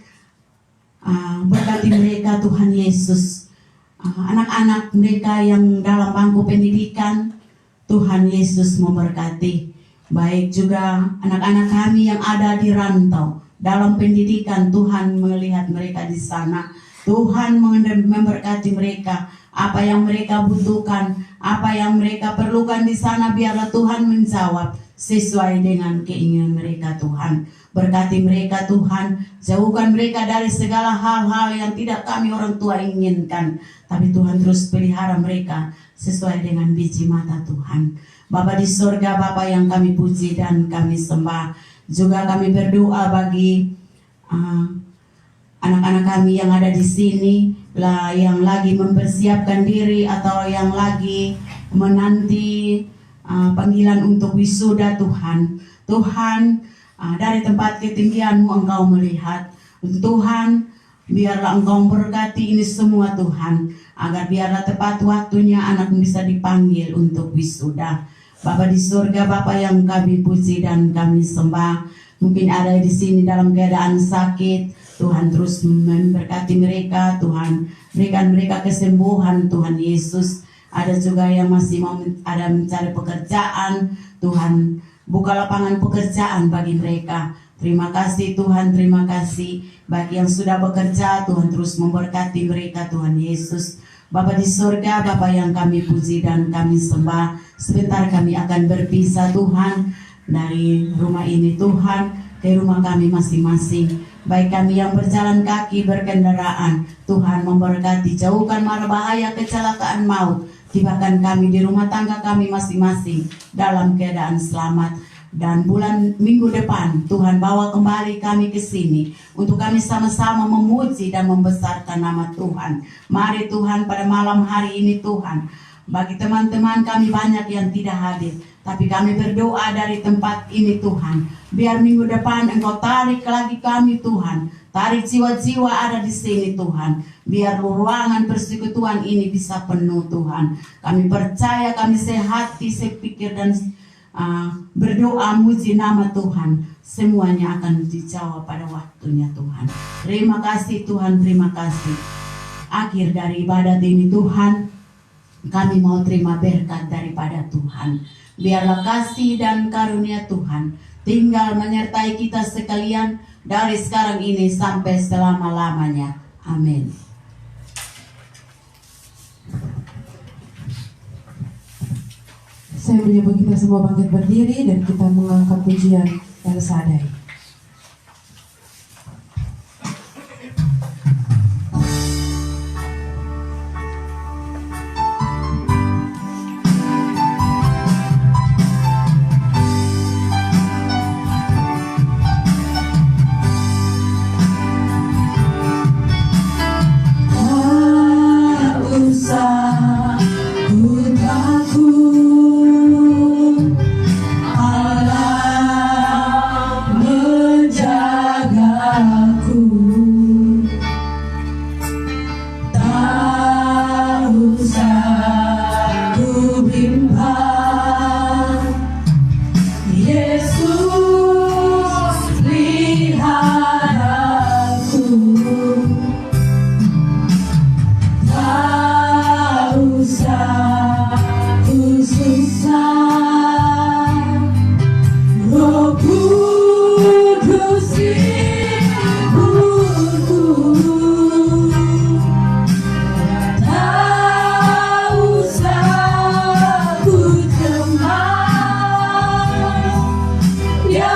berkati mereka Tuhan Yesus. Anak-anak mereka yang dalam bangku pendidikan, Tuhan Yesus memberkati. Baik juga anak-anak kami yang ada di rantau dalam pendidikan, Tuhan melihat mereka di sana. Tuhan memberkati mereka, apa yang mereka butuhkan, apa yang mereka perlukan di sana, biarlah Tuhan menjawab sesuai dengan keinginan mereka Tuhan. Berkati mereka Tuhan, jauhkan mereka dari segala hal-hal yang tidak kami orang tua inginkan, tapi Tuhan terus pelihara mereka sesuai dengan biji mata Tuhan. Bapa di sorga, Bapa yang kami puji dan kami sembah, juga kami berdoa bagi anak-anak kami yang ada di sini, yang lagi mempersiapkan diri atau yang lagi menanti panggilan untuk wisuda Tuhan. Tuhan, dari tempat ketinggian-Mu Engkau melihat. Tuhan, biarlah Engkau berkati ini semua Tuhan, agar biarlah tepat waktunya anak bisa dipanggil untuk wisuda. Bapa di surga, Bapa yang kami puji dan kami sembah, mungkin ada di sini dalam keadaan sakit, Tuhan terus memberkati mereka, Tuhan berikan mereka kesembuhan Tuhan Yesus. Ada juga yang masih mau mencari pekerjaan, Tuhan buka lapangan pekerjaan bagi mereka. Terima kasih Tuhan, terima kasih bagi yang sudah bekerja, Tuhan terus memberkati mereka Tuhan Yesus. Bapa di surga, Bapa yang kami puji dan kami sembah, sebentar kami akan berpisah Tuhan dari rumah ini Tuhan ke rumah kami masing-masing. Baik kami yang berjalan kaki, berkendaraan, Tuhan memberkati, jauhkan mara bahaya, kecelakaan maut, tibakan kami di rumah tangga kami masing-masing dalam keadaan selamat. Dan bulan minggu depan Tuhan bawa kembali kami ke sini untuk kami sama-sama memuji dan membesarkan nama Tuhan. Mari Tuhan pada malam hari ini Tuhan, bagi teman-teman kami banyak yang tidak hadir, tapi kami berdoa dari tempat ini Tuhan, biar minggu depan Engkau tarik lagi kami Tuhan, tarik jiwa-jiwa ada di sini Tuhan, biar ruangan persekutuan ini bisa penuh Tuhan. Kami percaya, kami sehati, sepikir dan berdoa muji nama Tuhan, semuanya akan dijawab pada waktunya Tuhan. Terima kasih Tuhan, terima kasih. Akhir dari ibadat ini Tuhan, kami mau terima berkat daripada Tuhan. Biarlah kasih dan karunia Tuhan tinggal menyertai kita sekalian dari sekarang ini sampai selama-lamanya. Amin. Saya menyebut kita semua bangkit berdiri dan kita mengangkat pujian El Shaddai. ku bimbang. Yesus, lihat aku, tak usah ku susah. Roh Kudus hiburku, tak usah ku cemas. Dia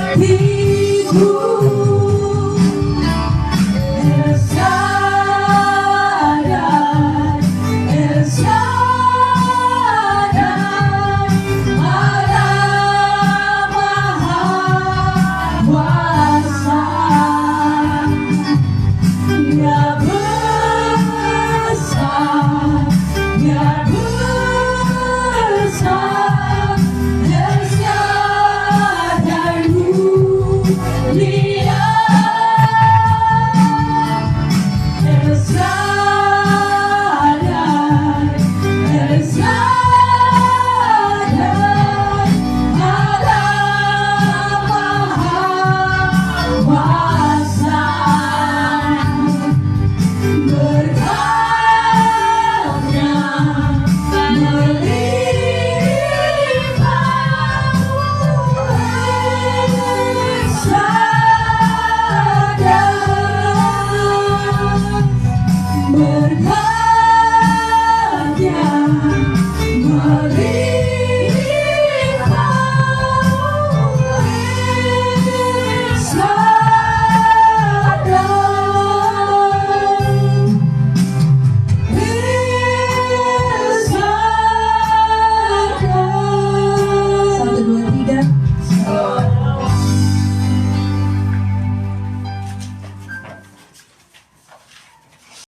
memberkatiku. El Shaddai, El Shaddai, Allah Maha Kuasa. Dia besar, Dia besar. El Shaddai mulia, El Shaddai.